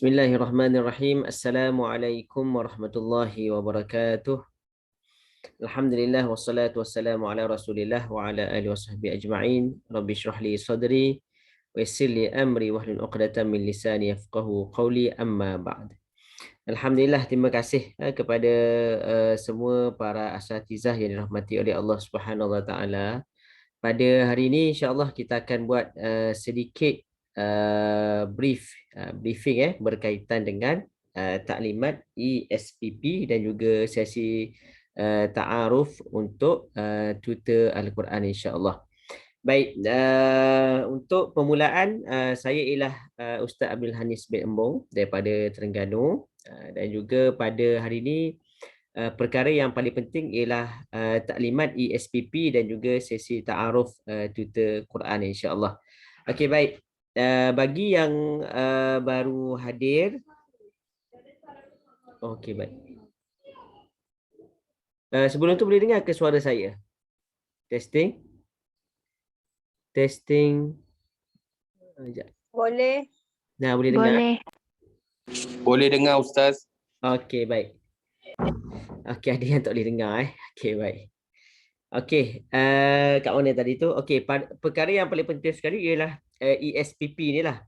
Bismillahirrahmanirrahim. Assalamualaikum warahmatullahi wabarakatuh. Alhamdulillah wassalatu wassalamu ala Rasulillah wa ala alihi wasahbihi ajma'in. Rabbi shrah li sadri wa yassir li amri wahlul 'uqdatam min lisani yafqahu qawli, amma ba'd. Alhamdulillah, terima kasih kepada semua para asatizah yang dirahmati oleh Allah Subhanahu wa taala. Pada hari ini insya-Allah kita akan buat sedikit briefing berkaitan dengan taklimat ESPP dan juga sesi ta'aruf untuk tutor Al-Quran insya-Allah. Baik, untuk permulaan saya ialah Ustaz Abdul Hanis bin Embong daripada Terengganu, dan juga pada hari ini perkara yang paling penting ialah taklimat ESPP dan juga sesi ta'aruf tutor Quran insya-Allah. Okey, baik. Bagi yang baru hadir, okey, baik. Sebelum tu boleh dengar ke suara saya? Testing. Testing. Boleh. Nah, boleh dengar? Boleh. Boleh dengar Ustaz. Okey, baik. Okey, ada yang tak boleh dengar Okey, baik. Okey, kat mana tadi tu? Okey, perkara yang paling penting sekali ialah ESPP ni lah.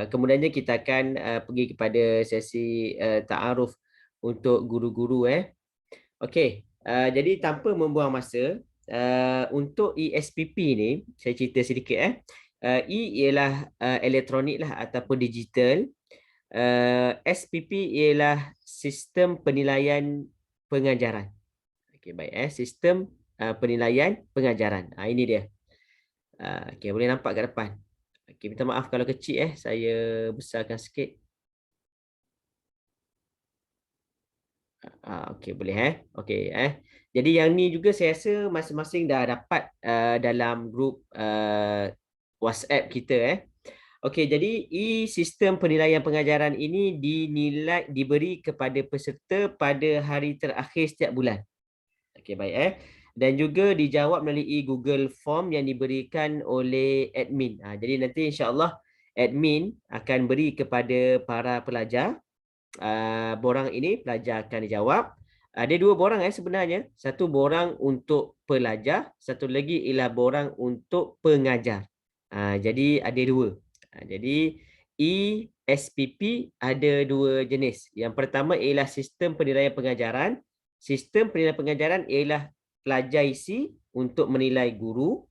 Kemudiannya kita akan pergi kepada sesi ta'aruf untuk guru-guru Okey, jadi tanpa membuang masa, untuk ESPP ni saya cerita sedikit E ialah elektronik lah ataupun digital. SPP ialah sistem penilaian pengajaran. Okey, baik sistem penilaian pengajaran. Ini dia. Okey, boleh nampak kat depan. Okey, minta maaf kalau kecil saya besarkan sikit. Okey, boleh Okey Jadi yang ni juga saya rasa masing-masing dah dapat dalam grup WhatsApp kita Okey, jadi sistem penilaian pengajaran ini diberi kepada peserta pada hari terakhir setiap bulan. Okey, baik Dan juga dijawab melalui Google Form yang diberikan oleh admin. Jadi nanti insya-Allah admin akan beri kepada para pelajar. Borang ini pelajar akan dijawab. Ada dua borang sebenarnya. Satu borang untuk pelajar, satu lagi ialah borang untuk pengajar. Jadi ada dua. Jadi ESPP ada dua jenis. Yang pertama ialah sistem penilaian pengajaran. Sistem penilaian pengajaran ialah pelajar isi untuk menilai guru.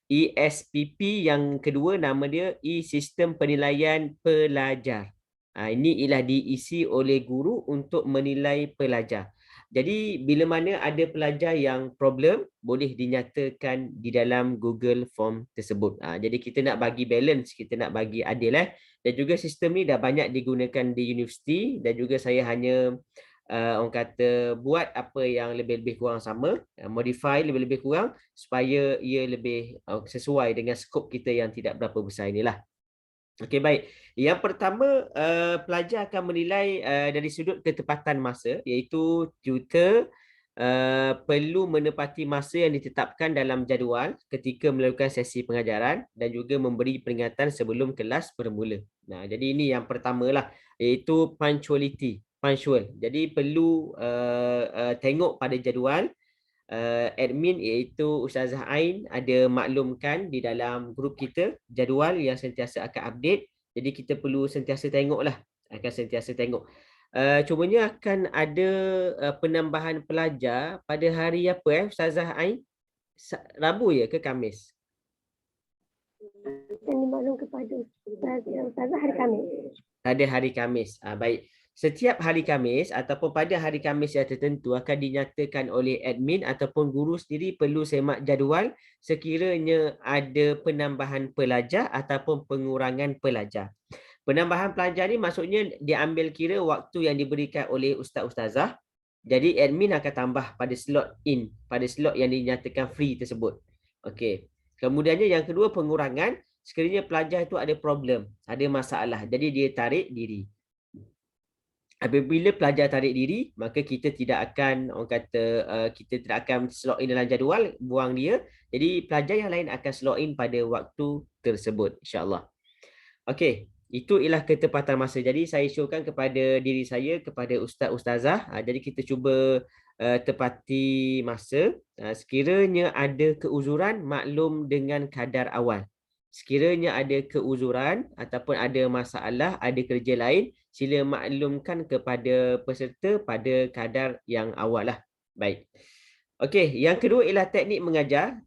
ESPP yang kedua nama dia sistem penilaian pelajar. Ini ialah diisi oleh guru untuk menilai pelajar. Jadi bila mana ada pelajar yang problem, boleh dinyatakan di dalam Google Form tersebut. Jadi kita nak bagi balance, kita nak bagi adil Dan juga sistem ni dah banyak digunakan di universiti dan juga saya hanya orang kata buat apa yang lebih-lebih kurang sama, modify lebih-lebih kurang supaya ia lebih sesuai dengan skop kita yang tidak berapa besar inilah. Okey, baik. Yang pertama, pelajar akan menilai dari sudut ketepatan masa, iaitu tutor perlu menepati masa yang ditetapkan dalam jadual ketika melakukan sesi pengajaran dan juga memberi peringatan sebelum kelas bermula. Nah, jadi ini yang pertamalah, iaitu punctuality, punctual. Jadi perlu tengok pada jadual. Admin iaitu Ustazah Ain ada maklumkan di dalam grup kita jadual yang sentiasa akan update. Jadi kita perlu sentiasa tengoklah, akan sentiasa tengok. Cumanya akan ada penambahan pelajar pada hari apa Ustazah Ain? Rabu ya ke Khamis? Yang dimaklum kepada Ustazah hari Khamis. Pada hari Khamis. Baik. Setiap hari Khamis ataupun pada hari Khamis yang tertentu akan dinyatakan oleh admin ataupun guru sendiri perlu semak jadual sekiranya ada penambahan pelajar ataupun pengurangan pelajar. Penambahan pelajar ni maksudnya diambil kira waktu yang diberikan oleh ustaz-ustazah. Jadi admin akan tambah pada slot yang dinyatakan free tersebut. Okey. Kemudiannya yang kedua, pengurangan sekiranya pelajar itu ada problem, ada masalah. Jadi dia tarik diri. Apabila pelajar tarik diri, maka kita tidak akan kita tidak akan slot in dalam jadual, buang dia. Jadi pelajar yang lain akan slot in pada waktu tersebut, insya-Allah. Okey, Itu ialah ketepatan masa. Jadi saya syorkan kepada diri saya, kepada ustaz-ustazah. Jadi kita cuba tepati masa. Sekiranya ada keuzuran, maklum dengan kadar awal. Sekiranya ada keuzuran ataupun ada masalah, ada kerja lain, sila maklumkan kepada peserta pada kadar yang awal lah. Baik. Okey, yang kedua ialah teknik mengajar.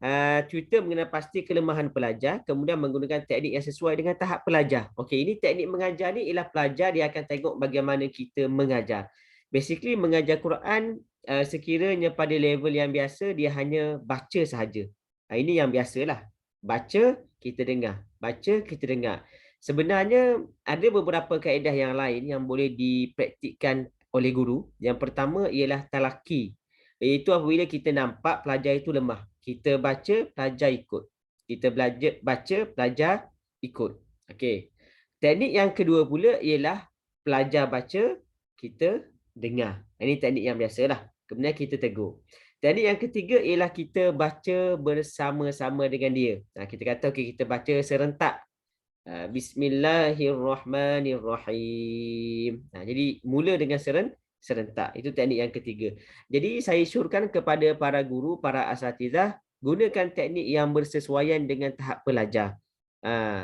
Tutor mengenal pasti kelemahan pelajar, kemudian menggunakan teknik yang sesuai dengan tahap pelajar. Okey, ini teknik mengajar ni ialah pelajar dia akan tengok bagaimana kita mengajar. Basically mengajar Quran sekiranya pada level yang biasa dia hanya baca sahaja. Ini yang biasalah. Baca, kita dengar. Baca, kita dengar. Sebenarnya ada beberapa kaedah yang lain yang boleh dipraktikkan oleh guru. Yang pertama ialah talaki. Itu apabila kita nampak pelajar itu lemah. Kita baca, pelajar ikut. Kita belajar baca, pelajar ikut. Okey. Teknik yang kedua pula ialah pelajar baca, kita dengar. Ini teknik yang biasalah. Kemudian kita tegur. Teknik yang ketiga ialah kita baca bersama-sama dengan dia. Kita kata okey, kita baca serentak. Bismillahirrahmanirrahim. Jadi mula dengan serentak. Itu teknik yang ketiga. Jadi saya syorkan kepada para guru, para asatizah, gunakan teknik yang bersesuaian dengan tahap pelajar.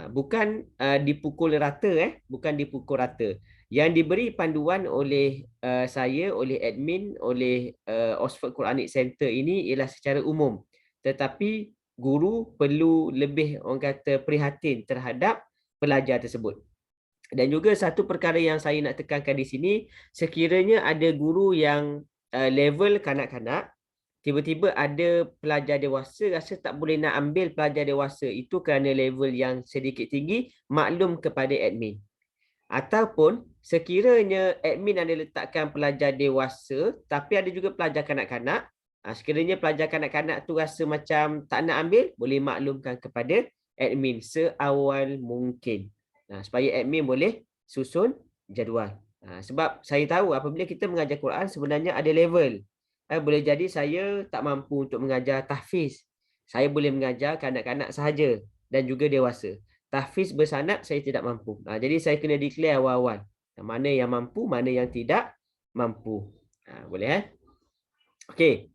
Bukan dipukul rata, bukan dipukul rata. Yang diberi panduan oleh saya, oleh admin, oleh Oxford Quranic Center ini ialah secara umum. Tetapi guru perlu lebih, orang kata, prihatin terhadap pelajar tersebut. Dan juga satu perkara yang saya nak tekankan di sini, sekiranya ada guru yang level kanak-kanak, tiba-tiba ada pelajar dewasa rasa tak boleh nak ambil pelajar dewasa itu kerana level yang sedikit tinggi, maklum kepada admin. Ataupun sekiranya admin ada letakkan pelajar dewasa tapi ada juga pelajar kanak-kanak, sekiranya pelajar kanak-kanak tu rasa macam tak nak ambil, boleh maklumkan kepada admin seawal mungkin. Supaya admin boleh susun jadual. Sebab saya tahu apabila kita mengajar Quran sebenarnya ada level. Boleh jadi saya tak mampu untuk mengajar tahfiz. Saya boleh mengajar kanak-kanak sahaja dan juga dewasa. Tahfiz bersanad saya tidak mampu. Jadi saya kena declare awal-awal. Mana yang mampu, mana yang tidak mampu. Boleh Okey.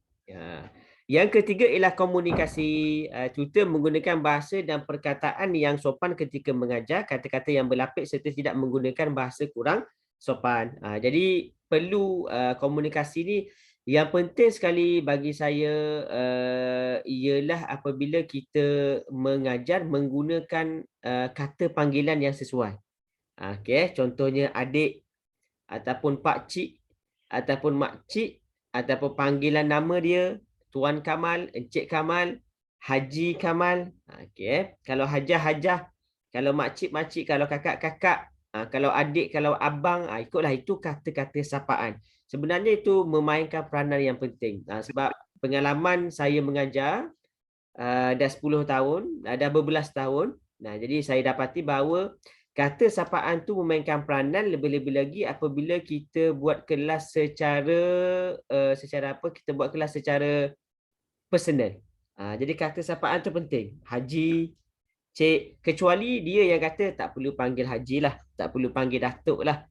Yang ketiga ialah komunikasi. Tutor menggunakan bahasa dan perkataan yang sopan ketika mengajar, kata-kata yang berlapis serta tidak menggunakan bahasa kurang sopan. Jadi perlu komunikasi ni. Yang penting sekali bagi saya ialah apabila kita mengajar menggunakan kata panggilan yang sesuai. Okey, contohnya adik ataupun pak cik ataupun mak cik ataupun panggilan nama dia Tuan Kamal, Encik Kamal, Haji Kamal. Okey, kalau hajah, kalau makcik, kalau kakak, kalau adik, kalau abang, ikutlah itu kata-kata sapaan. Sebenarnya itu memainkan peranan yang penting. Sebab pengalaman saya mengajar dah 10 tahun, dah berbelas tahun. Jadi saya dapati bahawa kata sapaan tu memainkan peranan, lebih-lebih lagi apabila kita buat kelas kita buat kelas secara personal. Jadi kata sapaan tu penting. Haji, cik, kecuali dia yang kata tak perlu panggil haji lah, tak perlu panggil datuk lah.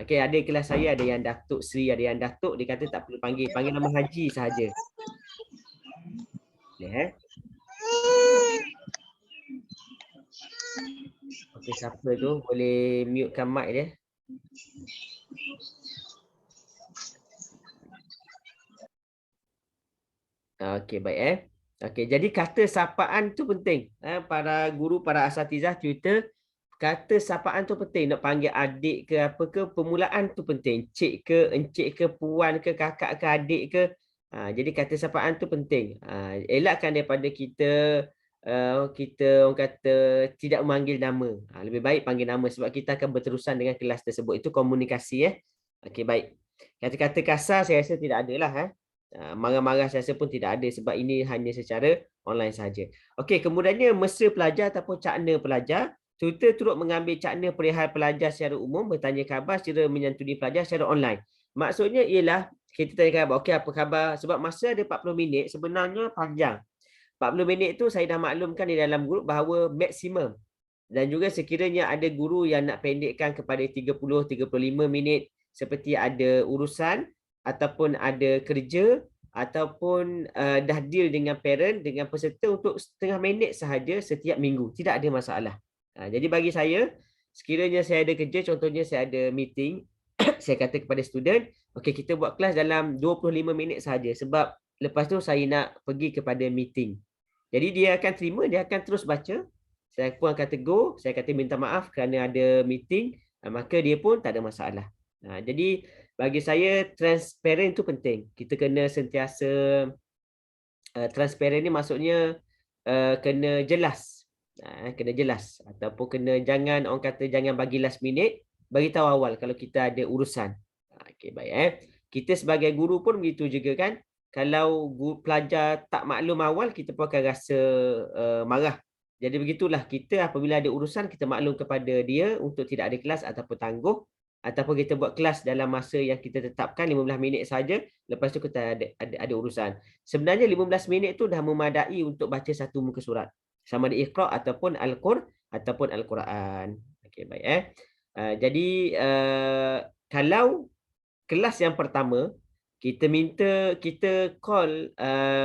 Okay, ada kelas saya ada yang Datuk Sri, ada yang Datuk, dia kata tak perlu panggil nama haji sahaja. Boleh Okey, siapa tu? Boleh mutekan mic dia. Okey, baik Okey, jadi kata sapaan tu penting. Para guru, para asatizah, tutor, kata sapaan tu penting. Nak panggil adik ke apa ke, permulaan tu penting. Cik ke, encik ke, puan ke, kakak ke, adik ke. Jadi kata sapaan tu penting. Elakkan daripada kita orang kata tidak memanggil nama. Lebih baik panggil nama sebab kita akan berterusan dengan kelas tersebut. Itu komunikasi. Okey, baik. Kata-kata kasar saya rasa tidak ada lah. Marah-marah saya rasa pun tidak ada sebab ini hanya secara online saja. Okey, kemudiannya mesra pelajar ataupun cakna pelajar. Tutor turut mengambil cakna perihal pelajar secara umum, bertanya khabar secara menyantuni pelajar secara online. Maksudnya ialah kita tanya khabar, okey apa khabar? Sebab masa ada 40 minit sebenarnya panjang. 40 minit tu saya dah maklumkan di dalam grup bahawa maksimum Dan juga sekiranya ada guru yang nak pendekkan kepada 30-35 minit seperti ada urusan ataupun ada kerja ataupun dah deal dengan parent, dengan peserta untuk setengah minit sahaja setiap minggu. Tidak ada masalah. Jadi bagi saya, sekiranya saya ada kerja, contohnya saya ada meeting, saya kata kepada student, okey, kita buat kelas dalam 25 minit sahaja sebab lepas tu saya nak pergi kepada meeting. Jadi dia akan terima, dia akan terus baca. Saya pun kata go, saya kata minta maaf kerana ada meeting, maka dia pun tak ada masalah. Jadi bagi saya transparent itu penting. Kita kena sentiasa transparent ni maksudnya kena jelas. Kena jelas ataupun kena jangan orang kata jangan bagi last minute, bagi tahu awal kalau kita ada urusan. Okey, baik Kita sebagai guru pun begitu juga kan. Kalau pelajar tak maklum awal, kita pun akan rasa marah. Jadi begitulah, kita apabila ada urusan, kita maklum kepada dia untuk tidak ada kelas ataupun tangguh. Ataupun kita buat kelas dalam masa yang kita tetapkan 15 minit saja. Lepas tu kita ada urusan. Sebenarnya 15 minit tu dah memadai untuk baca satu muka surat. Sama ada Iqra ataupun Al-Quran. Okey, baik jadi kalau kelas yang pertama, kita call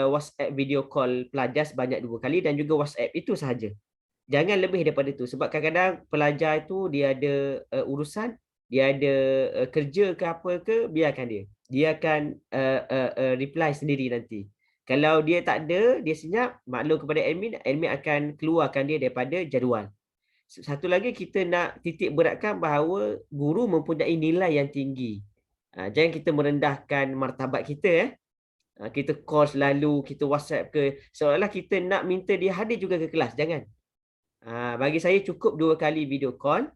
WhatsApp video call pelajar sebanyak 2 kali dan juga WhatsApp itu sahaja. Jangan lebih daripada itu sebab kadang-kadang pelajar itu dia ada urusan, dia ada kerja ke apa ke, biarkan dia. Dia akan reply sendiri nanti. Kalau dia tak ada, dia senyap, maklum kepada admin akan keluarkan dia daripada jadual. Satu lagi kita nak titik beratkan bahawa guru mempunyai nilai yang tinggi. Jangan kita merendahkan martabat kita. Kita call selalu, kita WhatsApp ke, seolah-olah kita nak minta dia hadir juga ke kelas. Jangan. Bagi saya cukup 2 kali video call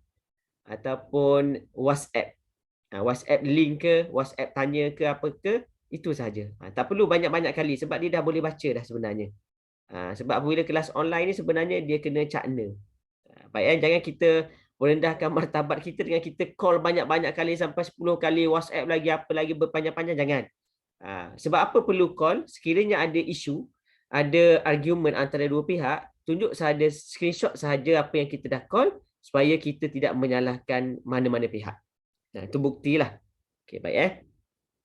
ataupun WhatsApp. WhatsApp link ke, WhatsApp tanya ke apa ke, itu saja. Tak perlu banyak-banyak kali sebab dia dah boleh baca dah sebenarnya. Sebab apabila kelas online ni sebenarnya dia kena cakna. Baik, jangan kita merendahkan martabat kita dengan kita call banyak-banyak kali sampai 10 kali WhatsApp lagi, apa lagi berpanjang-panjang, jangan. Sebab apa perlu call? Sekiranya ada isu, ada argument antara dua pihak, tunjuk sahaja screenshot sahaja apa yang kita dah call supaya kita tidak menyalahkan mana-mana pihak. Itu buktilah. Okey, baik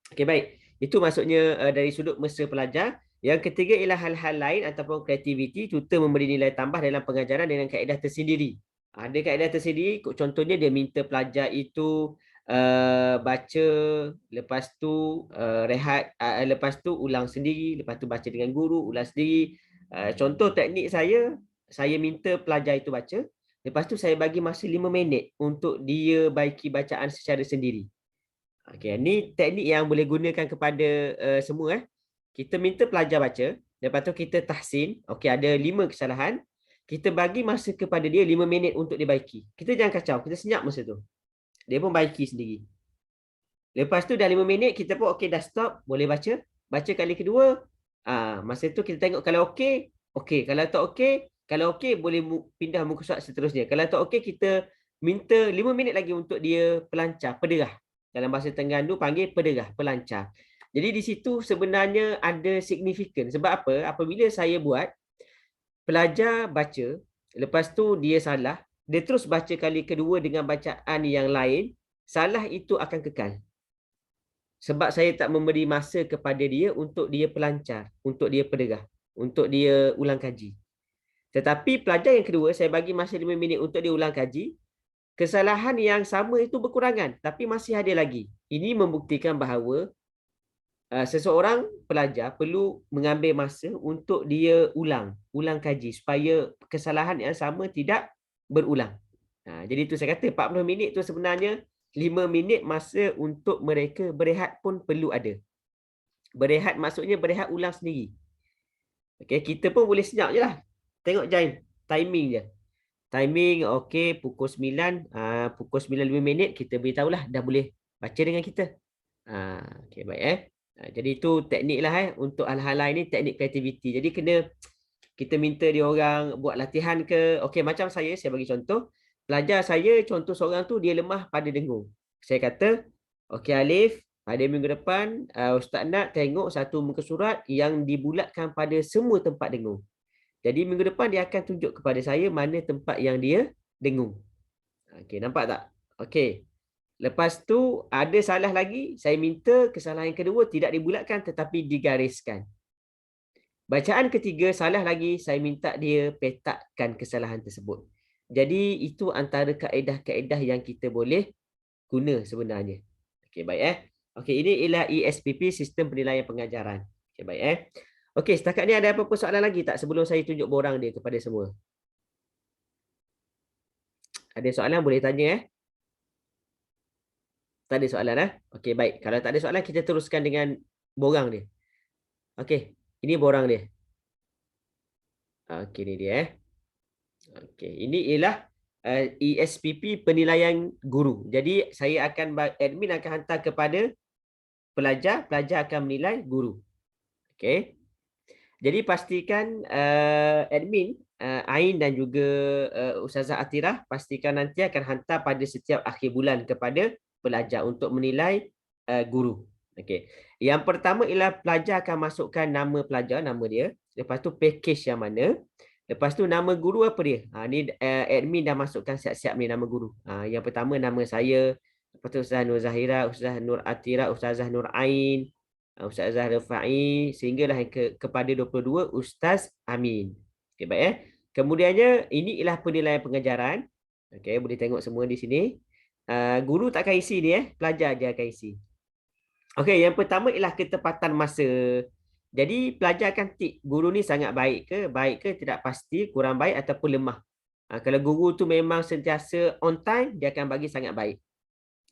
Okey, baik. Itu maksudnya dari sudut mesra pelajar. Yang ketiga ialah hal-hal lain ataupun kreativiti. Tutor memberi nilai tambah dalam pengajaran dengan kaedah tersendiri. Ada kaedah tersendiri, contohnya dia minta pelajar itu baca, lepas tu rehat, lepas tu ulang sendiri, lepas tu baca dengan guru, ulang sendiri. Contoh teknik saya minta pelajar itu baca, lepas tu saya bagi masa 5 minit untuk dia baiki bacaan secara sendiri. Okey, ni teknik yang boleh gunakan kepada semua. Kita minta pelajar baca, lepas tu kita tahsin, okey ada 5 kesalahan, kita bagi masa kepada dia 5 minit untuk dia baiki. Kita jangan kacau, kita senyap masa tu. Dia pun baiki sendiri. Lepas tu dah 5 minit, kita pun okey dah stop, boleh baca. Baca kali kedua, masa tu kita tengok kalau okey, okey. Kalau tak okey, kalau okey boleh pindah muka surat seterusnya. Kalau tak okey, kita minta 5 minit lagi untuk dia pelancar, pederah. Dalam bahasa Terengganu panggil pederah, pelancar. Jadi di situ sebenarnya ada signifikan. Sebab apa? Apabila saya buat, pelajar baca, lepas tu dia salah, dia terus baca kali kedua dengan bacaan yang lain, salah itu akan kekal. Sebab saya tak memberi masa kepada dia untuk dia pelancar, untuk dia pederah, untuk dia ulang kaji. Tetapi pelajar yang kedua, saya bagi masa 5 minit untuk dia ulang kaji, kesalahan yang sama itu berkurangan, tapi masih ada lagi. Ini membuktikan bahawa seseorang pelajar perlu mengambil masa untuk dia ulang kaji supaya kesalahan yang sama tidak berulang. Jadi itu saya kata 40 minit tu sebenarnya 5 minit masa untuk mereka berehat pun perlu ada. Berehat maksudnya berehat ulang sendiri. Okey, kita pun boleh senyap je lah. Tengok timing je. Timing okey pukul 9, pukul 9 5 minit kita beritahulah dah boleh baca dengan kita. Okey, baik jadi itu teknik lah untuk hal-hal lain ni, teknik kreativiti. Jadi kita minta dia orang buat latihan ke. Okey, macam saya bagi contoh. Pelajar saya, contoh seorang tu dia lemah pada dengung. Saya kata, okey Alif, pada minggu depan Ustaz nak tengok satu muka surat yang dibulatkan pada semua tempat dengung. Jadi minggu depan dia akan tunjuk kepada saya mana tempat yang dia dengung. Okey, nampak tak? Okey. Lepas tu ada salah lagi, saya minta kesalahan yang kedua tidak dibulatkan tetapi digariskan. Bacaan ketiga salah lagi, saya minta dia petakkan kesalahan tersebut. Jadi itu antara kaedah-kaedah yang kita boleh guna sebenarnya. Okey, baik Okey, ini ialah ESPP, Sistem Penilaian Pengajaran. Okey, baik Okey, setakat ni ada apa-apa soalan lagi tak sebelum saya tunjuk borang dia kepada semua? Ada soalan boleh tanya Tak ada soalan Okey, baik. Kalau tak ada soalan kita teruskan dengan borang dia. Okey, ini borang dia. Okey, ni dia Okey, ini ialah ESPP penilaian guru. Jadi saya akan admin akan hantar kepada pelajar, pelajar akan menilai guru. Okey. Jadi pastikan admin Ain dan juga Ustazah Atirah pastikan nanti akan hantar pada setiap akhir bulan kepada pelajar untuk menilai guru. Okey. Yang pertama ialah pelajar akan masukkan nama pelajar, nama dia. Lepas tu package yang mana. Lepas tu nama guru apa dia? Ni admin dah masukkan siap-siap ni nama guru. Yang pertama nama saya, lepas tu Ustazah Nur Zahira, Ustazah Nur Atirah, Ustazah Nur Ain, Ustazah Rafai, sehinggalah kepada 22 Ustaz Amin. Okey, baik Kemudiannya ini ialah penilaian pengajaran. Okey, boleh tengok semua di sini. Guru tak akan isi ni pelajar je akan isi. Okey, yang pertama ialah ketepatan masa. Jadi pelajar akan tik guru ni sangat baik ke tidak pasti, kurang baik ataupun lemah. Kalau guru tu memang sentiasa on time, dia akan bagi sangat baik.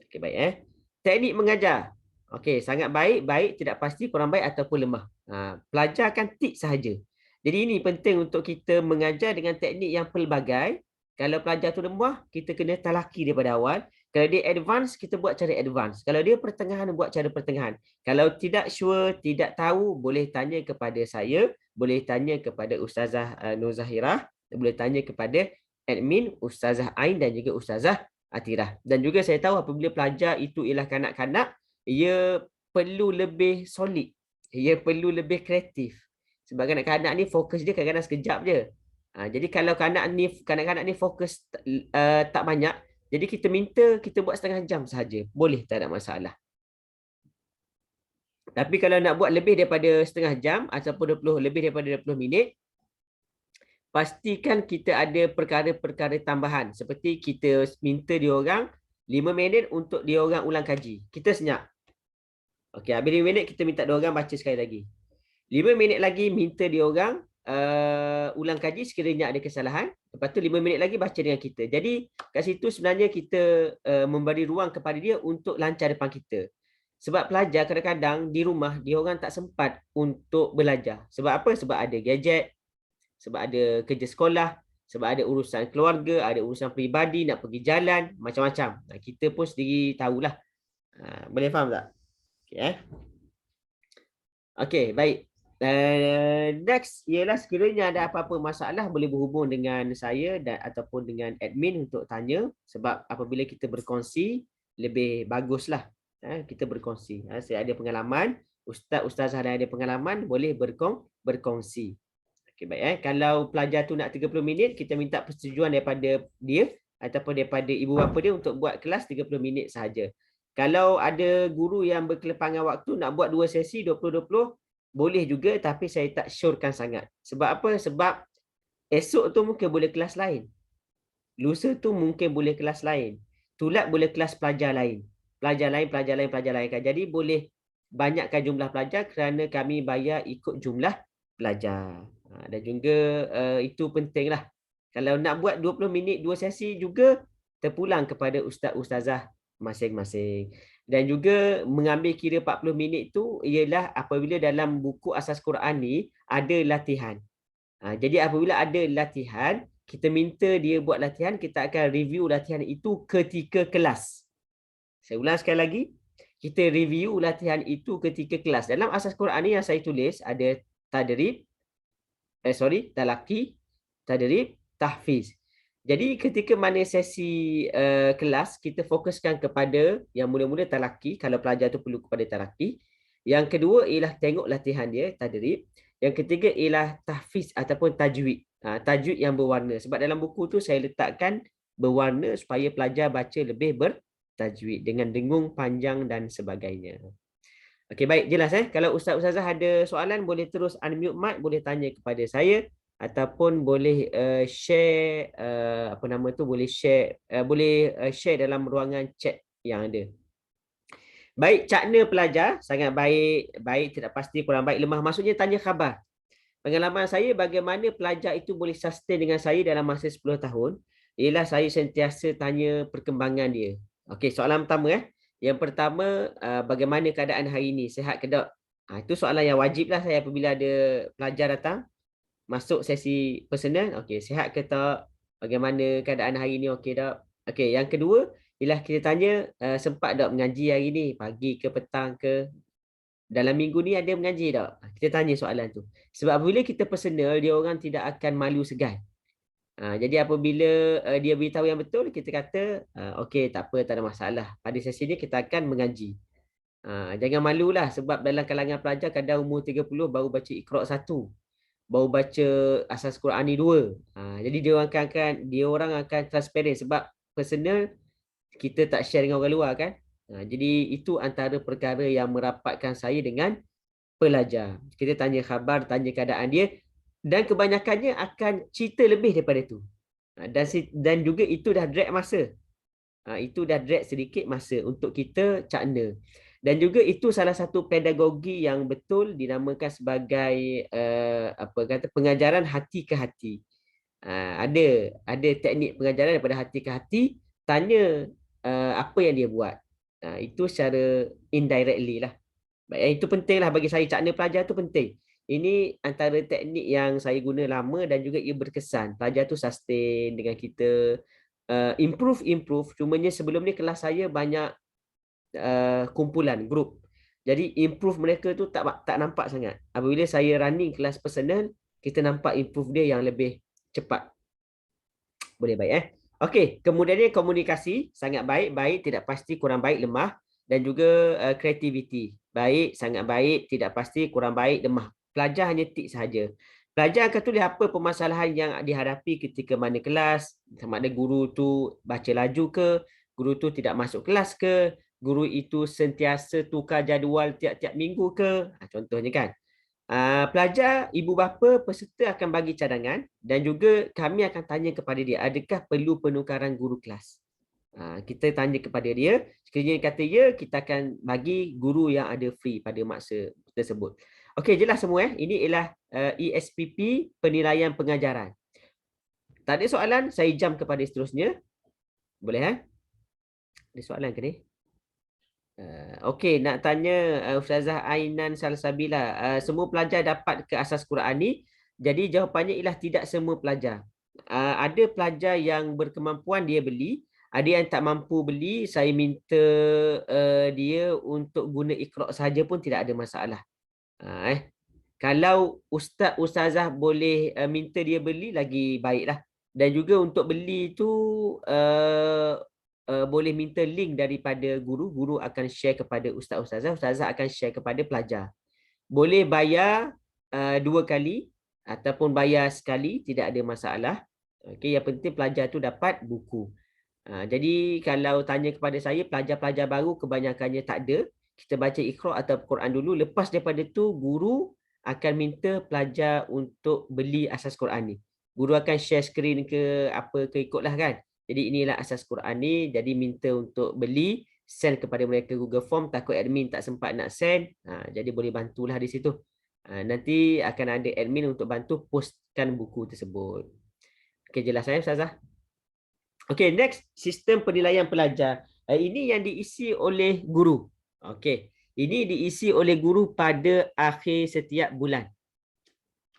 Okey, baik Teknik mengajar. Okey, sangat baik, baik, tidak pasti, kurang baik ataupun lemah. Pelajar akan tik sahaja. Jadi ini penting untuk kita mengajar dengan teknik yang pelbagai. Kalau pelajar tu lemah, kita kena talaki daripada awal. Kalau dia advance, kita buat cara advance. Kalau dia pertengahan, buat cara pertengahan. Kalau tidak sure, tidak tahu, boleh tanya kepada saya, boleh tanya kepada Ustazah Nur Zahirah, boleh tanya kepada admin Ustazah Ain dan juga Ustazah Atirah. Dan juga saya tahu apabila pelajar itu ialah kanak-kanak, ia perlu lebih solid. Ia perlu lebih kreatif. Sebab kanak-kanak ni fokus dia kadang-kadang sekejap je. Jadi kalau kanak-kanak ni fokus tak banyak, jadi kita minta kita buat setengah jam sahaja. Boleh, tak ada masalah. Tapi kalau nak buat lebih daripada setengah jam ataupun lebih daripada 20 minit, pastikan kita ada perkara-perkara tambahan. Seperti kita minta diorang 5 minit untuk diorang ulang kaji. Kita senyap. Okey, habis 5 minit kita minta diorang baca sekali lagi. 5 minit lagi minta diorang ulang kaji sekiranya ada kesalahan. Lepas tu 5 minit lagi baca dengan kita. Jadi kat situ sebenarnya kita memberi ruang kepada dia untuk lancar depan kita. Sebab pelajar kadang-kadang di rumah dia orang tak sempat untuk belajar. Sebab apa? Sebab ada gadget, sebab ada kerja sekolah, sebab ada urusan keluarga, ada urusan peribadi, nak pergi jalan, macam-macam. Kita pun sendiri tahulah. Boleh faham tak? Okey, Okey, baik. Next ialah sekiranya ada apa-apa masalah boleh berhubung dengan saya dan ataupun dengan admin untuk tanya, sebab apabila kita berkongsi lebih baguslah kita berkongsi. Saya ada pengalaman, ustazah ada pengalaman, boleh berkongsi. Okey, baik Kalau pelajar tu nak 30 minit, kita minta persetujuan daripada dia ataupun daripada ibu bapa dia untuk buat kelas 30 minit sahaja. Kalau ada guru yang berkelepangan waktu nak buat 2 sesi 20-20, boleh juga, tapi saya tak syorkan sangat. Sebab apa? Sebab esok tu mungkin boleh kelas lain. Lusa tu mungkin boleh kelas lain. Tulat boleh kelas pelajar lain. Pelajar lain. Jadi boleh banyakkan jumlah pelajar kerana kami bayar ikut jumlah pelajar. Dan juga itu pentinglah. Kalau nak buat 20 minit 2 sesi juga, terpulang kepada ustaz-ustazah masing-masing. Dan juga mengambil kira 40 minit tu ialah apabila dalam buku asas Quran ni ada latihan. Jadi apabila ada latihan, kita minta dia buat latihan, kita akan review latihan itu ketika kelas. Saya ulang sekali lagi, kita review latihan itu ketika kelas. Dalam asas Quran ni yang saya tulis ada talaki, tadrib, tahfiz. Jadi ketika mana sesi kelas, kita fokuskan kepada yang mula-mula talaki, kalau pelajar tu perlu kepada talaki. Yang kedua ialah tengok latihan dia, tadrib. Yang ketiga ialah tahfiz ataupun tajwid. Tajwid yang berwarna. Sebab dalam buku tu saya letakkan berwarna supaya pelajar baca lebih bertajwid dengan dengung panjang dan sebagainya. Okey, baik, jelas Kalau ustaz-ustazah ada soalan boleh terus unmute mic, boleh tanya kepada saya ataupun boleh share apa nama tu, boleh share share dalam ruangan chat yang ada. Baik, cakna pelajar sangat baik, baik tidak pasti, kurang baik, lemah. Maksudnya tanya khabar. Pengalaman saya bagaimana pelajar itu boleh sustain dengan saya dalam masa 10 tahun ialah saya sentiasa tanya perkembangan dia. Okey, soalan pertama Yang pertama, bagaimana keadaan hari ini? Sihat ke tak? Itu soalan yang wajib lah saya apabila ada pelajar datang masuk sesi personal. Okey, sihat ke tak? Bagaimana keadaan hari ini? Okey tak? Okey, yang kedua ialah kita tanya sempat tak mengaji hari ni? Pagi ke petang ke? Dalam minggu ni ada mengaji tak? Kita tanya soalan tu. Sebab apabila kita personal, dia orang tidak akan malu segan. Jadi apabila dia beritahu yang betul, kita kata, okey, tak apa, tak ada masalah. Pada sesi ni kita akan mengaji. Jangan malulah sebab dalam kalangan pelajar kadang umur 30 baru baca Iqra' 1. Baru baca Asas Quran ni 2. Jadi dia orang akan transparent sebab personal kita tak share dengan orang luar kan. Jadi itu antara perkara yang merapatkan saya dengan pelajar. Kita tanya khabar, tanya keadaan dia dan kebanyakannya akan cerita lebih daripada itu. Dan juga itu dah drag masa. Itu dah drag sedikit masa untuk kita cakna. Dan juga itu salah satu pedagogi yang betul dinamakan sebagai pengajaran hati ke hati. Ada teknik pengajaran daripada hati ke hati, tanya apa yang dia buat. Itu secara indirectly lah. Itu penting lah bagi saya, cakna pelajar tu penting. Ini antara teknik yang saya guna lama dan juga ia berkesan. Pelajar tu sustain dengan kita, improve. Cumanya sebelum ni kelas saya banyak kumpulan, grup. Jadi improve mereka tu tak nampak sangat. Apabila saya running kelas personal, kita nampak improve dia yang lebih cepat. Boleh baik Okey, kemudiannya komunikasi sangat baik, tidak pasti, kurang baik, lemah. Dan juga kreativiti. Baik, sangat baik, tidak pasti, kurang baik, lemah. Pelajar hanya tik sahaja. Pelajar akan tulis apa permasalahan yang dihadapi ketika mana kelas, sama ada guru tu baca laju ke, guru tu tidak masuk kelas ke, guru itu sentiasa tukar jadual tiap-tiap minggu ke. Contohnya kan. Pelajar, ibu bapa, peserta akan bagi cadangan dan juga kami akan tanya kepada dia, adakah perlu penukaran guru kelas? Kita tanya kepada dia, sekiranya kata ya, kita akan bagi guru yang ada free pada masa tersebut. Okey, jelas semua Ini ialah ESPP, penilaian pengajaran. Tak ada soalan, saya jump kepada seterusnya. Boleh Ada soalan ke ni? Okey, nak tanya Ustazah Ainan Salsabila, semua pelajar dapat ke asas Quran ni? Jadi jawapannya ialah tidak semua pelajar. Ada pelajar yang berkemampuan dia beli, ada yang tak mampu beli, saya minta dia untuk guna Iqra' sahaja pun tidak ada masalah. Kalau ustazah boleh minta dia beli, lagi baiklah. Dan juga untuk beli tu boleh minta link daripada guru. Guru akan share kepada ustazah akan share kepada pelajar. Boleh bayar 2 kali ataupun bayar sekali, tidak ada masalah. Okey, yang penting pelajar tu dapat buku. Jadi kalau tanya kepada saya, pelajar-pelajar baru kebanyakannya tak ada. Kita baca Iqra' atau Quran dulu. Lepas daripada tu, guru akan minta pelajar untuk beli asas Quran ni. Guru akan share screen ke apa ke, ikutlah kan. Jadi inilah asas Quran ni. Jadi minta untuk beli, send kepada mereka Google Form. Takut admin tak sempat nak send. Jadi boleh bantulah di situ. Nanti akan ada admin untuk bantu postkan buku tersebut. Okey, jelas Ustazah? Okey, next, sistem penilaian pelajar. Ini yang diisi oleh guru. Okey, ini diisi oleh guru pada akhir setiap bulan.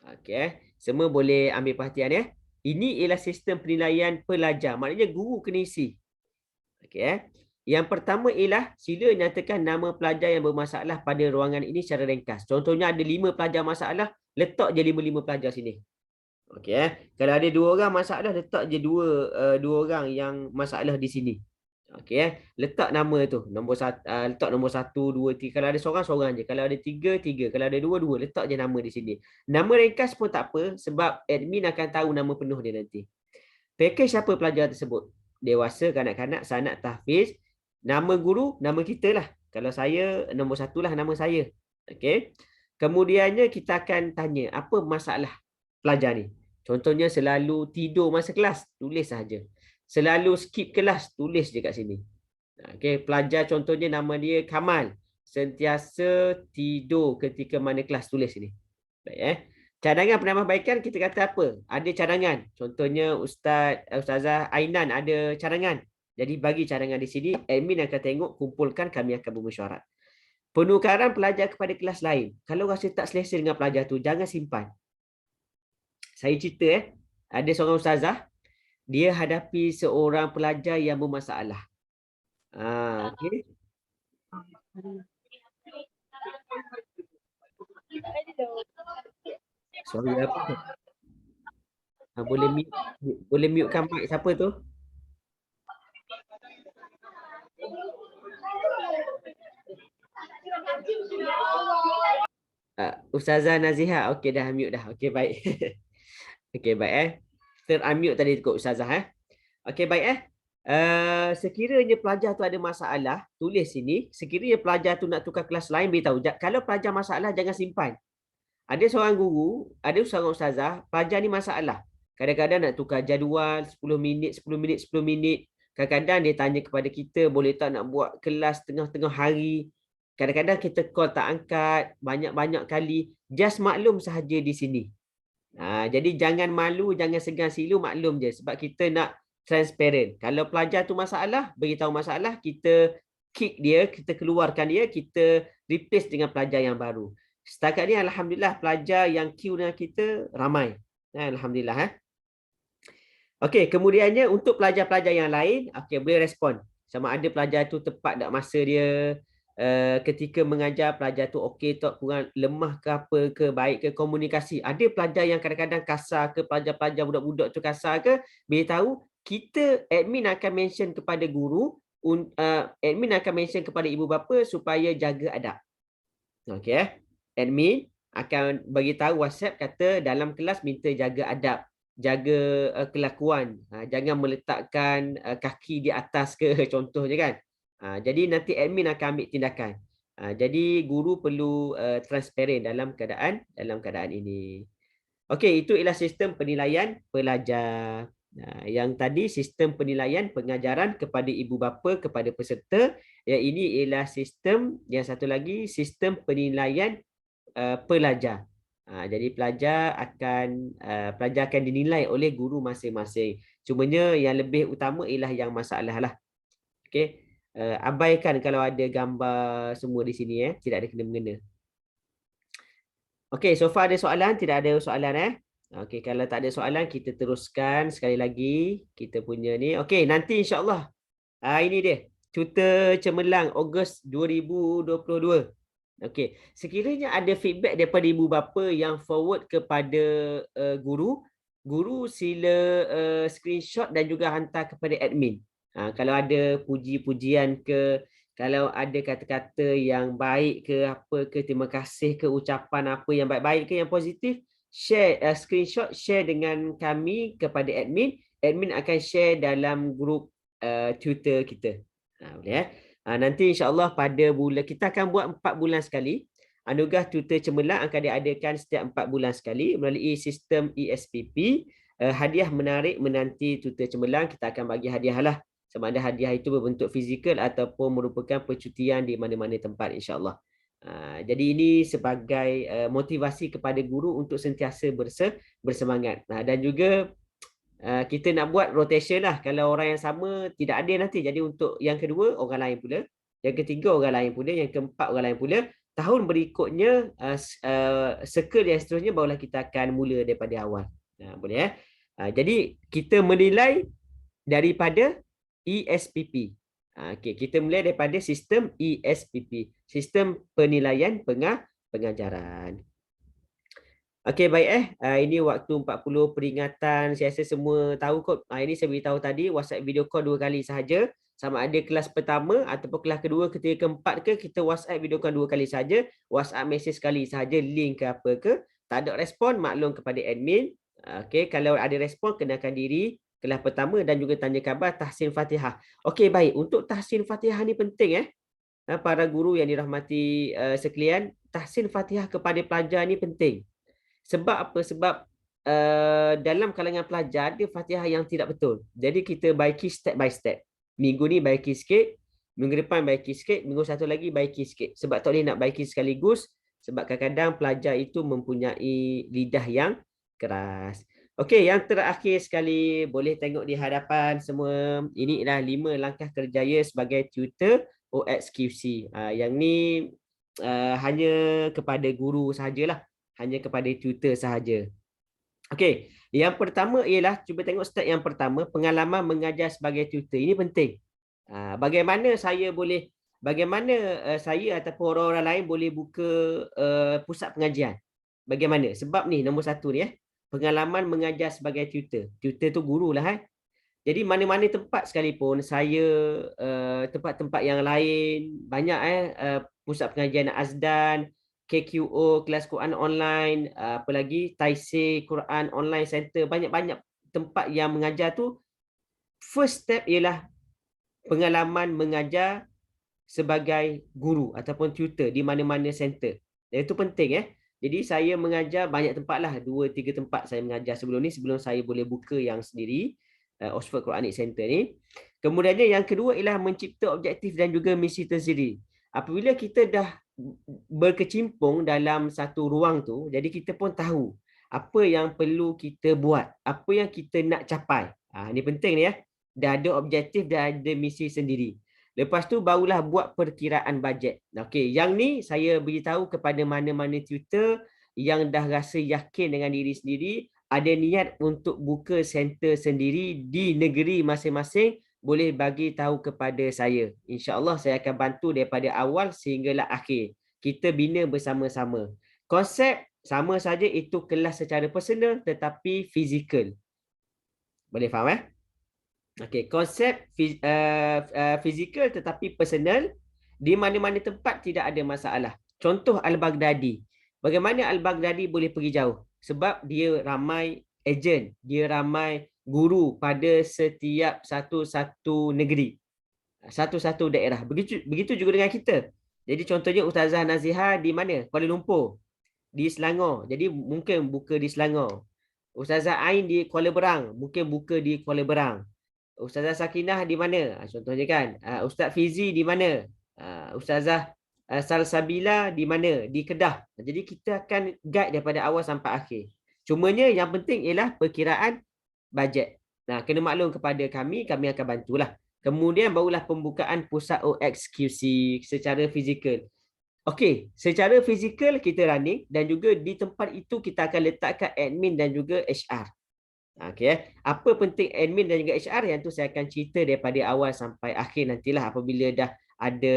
Okey, semua boleh ambil perhatian Ini ialah sistem penilaian pelajar. Maknanya guru kena isi. Okey. Yang pertama ialah sila nyatakan nama pelajar yang bermasalah pada ruangan ini secara ringkas. Contohnya ada 5 pelajar masalah, letak je 5 pelajar sini. Okey. Kalau ada 2 orang masalah, letak je 2 orang yang masalah di sini. Okey. Letak nama tu. Letak nombor 1, 2, 3. Kalau ada seorang je. Kalau ada 3, 3. Kalau ada 2, 2. Letak je nama di sini. Nama ringkas pun tak apa sebab admin akan tahu nama penuh dia nanti. Package siapa pelajar tersebut? dewasa, kanak-kanak, sanak, tahfiz. Nama guru, nama kita lah. Kalau saya, nombor 1 lah nama saya. Okey. Kemudiannya kita akan tanya, apa masalah pelajar ni? Contohnya selalu tidur masa kelas, tulis saja. Selalu skip kelas, tulis je kat sini. Okey, pelajar contohnya nama dia Kamal. Sentiasa tidur ketika mana kelas, tulis sini. Baik. Cadangan penambahbaikan kita kata apa? Ada cadangan. Contohnya Ustazah Ainan ada cadangan. Jadi bagi cadangan di sini, admin akan tengok, kumpulkan, kami akan bermesyuarat. Penukaran pelajar kepada kelas lain. Kalau rasa tak selesa dengan pelajar tu, jangan simpan. Saya cerita ada seorang ustazah, dia hadapi seorang pelajar yang bermasalah. Okey. Sorry apa tu? Boleh mutekan mic siapa tu? Ustazah Naziha. Okey, dah mute dah. Okey, baik. Okey, baik Ter-unmute tadi kot Ustazah Okey, baik sekiranya pelajar tu ada masalah, tulis sini. Sekiranya pelajar tu nak tukar kelas lain, beritahu. Kalau pelajar masalah, jangan simpan. Ada seorang guru, ada seorang ustazah, pelajar ni masalah. Kadang-kadang nak tukar jadual 10 minit, 10 minit, 10 minit. Kadang-kadang dia tanya kepada kita, boleh tak nak buat kelas tengah-tengah hari. Kadang-kadang kita call tak angkat, banyak-banyak kali. Just maklum sahaja di sini. Jadi jangan malu, jangan segan silu, maklum je. Sebab kita nak transparent. Kalau pelajar tu masalah, beritahu masalah, kita kick dia, kita keluarkan dia, kita replace dengan pelajar yang baru. Setakat ni alhamdulillah pelajar yang queue dengan kita ramai. Alhamdulillah. Okey, kemudiannya untuk pelajar-pelajar yang lain, okey, boleh respon. Sama ada pelajar tu tepat tak masa dia, ketika mengajar pelajar tu okey tak, kurang lemah ke apa ke, baik ke komunikasi. Ada pelajar yang kadang-kadang kasar ke, pelajar-pelajar budak-budak tu kasar ke, beritahu, kita admin akan mention kepada guru, admin akan mention kepada ibu bapa supaya jaga adab. Okey, admin akan bagi tahu WhatsApp, kata dalam kelas minta jaga adab, jaga kelakuan, jangan meletakkan kaki di atas ke, contohnya kan. Jadi nanti admin akan ambil tindakan. Jadi guru perlu transparent dalam keadaan ini. Okey, itu ialah sistem penilaian pelajar. Yang tadi sistem penilaian pengajaran kepada ibu bapa, kepada peserta. Yang ini ialah sistem, yang satu lagi sistem penilaian pelajar. Jadi pelajar akan dinilai oleh guru masing-masing. Cumanya yang lebih utama ialah yang masalah lah. Okey, abaikan kalau ada gambar semua di sini tidak ada kena-mengena. Okey, so far ada soalan? Tidak ada soalan Okey, kalau tak ada soalan kita teruskan sekali lagi kita punya ni. Okey, nanti insya-Allah ini dia Tutor Cemerlang Ogos 2022. Okey, sekiranya ada feedback daripada ibu bapa yang forward kepada guru sila screenshot dan juga hantar kepada admin. Kalau ada puji-pujian ke, kalau ada kata-kata yang baik ke, apa ke, terima kasih ke, ucapan apa yang baik-baik ke, yang positif, share screenshot, share dengan kami kepada admin. Admin akan share dalam grup tutor kita. Boleh nanti insya-Allah pada bulan, kita akan buat 4 bulan sekali. Anugerah Tutor Cemerlang akan diadakan setiap 4 bulan sekali melalui sistem ESPP. Hadiah menarik menanti Tutor Cemerlang, kita akan bagi hadiah lah. Sama ada hadiah itu berbentuk fizikal ataupun merupakan percutian di mana-mana tempat insya-Allah. Jadi ini sebagai motivasi kepada guru untuk sentiasa bersemangat. Dan juga kita nak buat rotation lah. Kalau orang yang sama tidak ada nanti. Jadi untuk yang kedua orang lain pula, yang ketiga orang lain pula, yang keempat orang lain pula. Tahun berikutnya circle yang seterusnya barulah kita akan mula daripada awal. Boleh jadi kita menilai daripada ESPP. Okey, kita mulai daripada sistem ESPP, sistem penilaian pengajaran. Okey, baik ini waktu 40 peringatan. Saya rasa semua tahu kot. Ini saya beritahu tadi, WhatsApp video call 2 kali sahaja. Sama ada kelas pertama ataupun kelas kedua, ketiga, keempat ke, kita WhatsApp video call 2 kali sahaja. WhatsApp message sekali sahaja, link ke apa ke. Tak ada respon, maklum kepada admin. Okey, kalau ada respon, kenakan diri. kelas pertama dan juga tanya khabar tahsin Fatihah. Okey, baik. Untuk tahsin Fatihah ni penting para guru yang dirahmati sekalian, tahsin Fatihah kepada pelajar ni penting. Sebab apa? Sebab dalam kalangan pelajar ada Fatihah yang tidak betul. Jadi kita baiki step by step. Minggu ni baiki sikit, minggu depan baiki sikit, minggu satu lagi baiki sikit. Sebab tak boleh nak baiki sekaligus, sebab kadang-kadang pelajar itu mempunyai lidah yang keras. Okey, yang terakhir sekali, boleh tengok di hadapan semua. Ini adalah 5 langkah kerjaya sebagai tutor OXQC. Yang ni hanya kepada guru sahajalah. Hanya kepada tutor sahaja. Okey, yang pertama ialah, cuba tengok step yang pertama, pengalaman mengajar sebagai tutor. Ini penting. Bagaimana saya ataupun orang-orang lain boleh buka pusat pengajian? Bagaimana? Sebab ni, nombor satu ni pengalaman mengajar sebagai tutor. Tutor tu guru lah. Jadi mana-mana tempat sekalipun, saya tempat-tempat yang lain, banyak pusat pengajian Azdan, KQO, kelas Quran online, apa lagi, Taisir Quran Online Center, banyak-banyak tempat yang mengajar tu. First step ialah pengalaman mengajar sebagai guru ataupun tutor di mana-mana center. Dan itu penting Jadi saya mengajar banyak tempat lah, 2-3 tempat saya mengajar sebelum ni, sebelum saya boleh buka yang sendiri, Oxford Quranic Center ni. Kemudiannya yang kedua ialah mencipta objektif dan juga misi tersendiri. Apabila kita dah berkecimpung dalam satu ruang tu, jadi kita pun tahu apa yang perlu kita buat, apa yang kita nak capai. Ini penting ni Dah ada objektif, dah ada misi sendiri. Lepas tu barulah buat perkiraan bajet. Okey, yang ni saya beritahu kepada mana-mana tutor yang dah rasa yakin dengan diri sendiri, ada niat untuk buka center sendiri di negeri masing-masing, boleh bagi tahu kepada saya. InsyaAllah saya akan bantu daripada awal sehinggalah akhir. Kita bina bersama-sama. Konsep sama saja, itu kelas secara personal tetapi fizikal. Boleh faham Okey, konsep fizikal tetapi personal, di mana-mana tempat tidak ada masalah. Contoh Al-Baghdadi. Bagaimana Al-Baghdadi boleh pergi jauh? Sebab dia ramai ejen, dia ramai guru pada setiap satu-satu negeri, satu-satu daerah. Begitu juga dengan kita. Jadi contohnya Ustazah Nazihah di mana? Kuala Lumpur, di Selangor. Jadi mungkin buka di Selangor. Ustazah Ain di Kuala Berang, mungkin buka di Kuala Berang. Ustazah Sakinah di mana? Contohnya kan. Ustaz Fizi di mana? Ustazah Salsabila di mana? Di Kedah. Jadi kita akan guide daripada awal sampai akhir. Cumanya yang penting ialah perkiraan bajet. Kena maklum kepada kami akan bantulah. Kemudian barulah pembukaan pusat OXQC secara fizikal. Okey, secara fizikal kita running dan juga di tempat itu kita akan letakkan admin dan juga HR. Okey, apa penting admin dan juga HR, yang tu saya akan cerita daripada awal sampai akhir nantilah apabila dah ada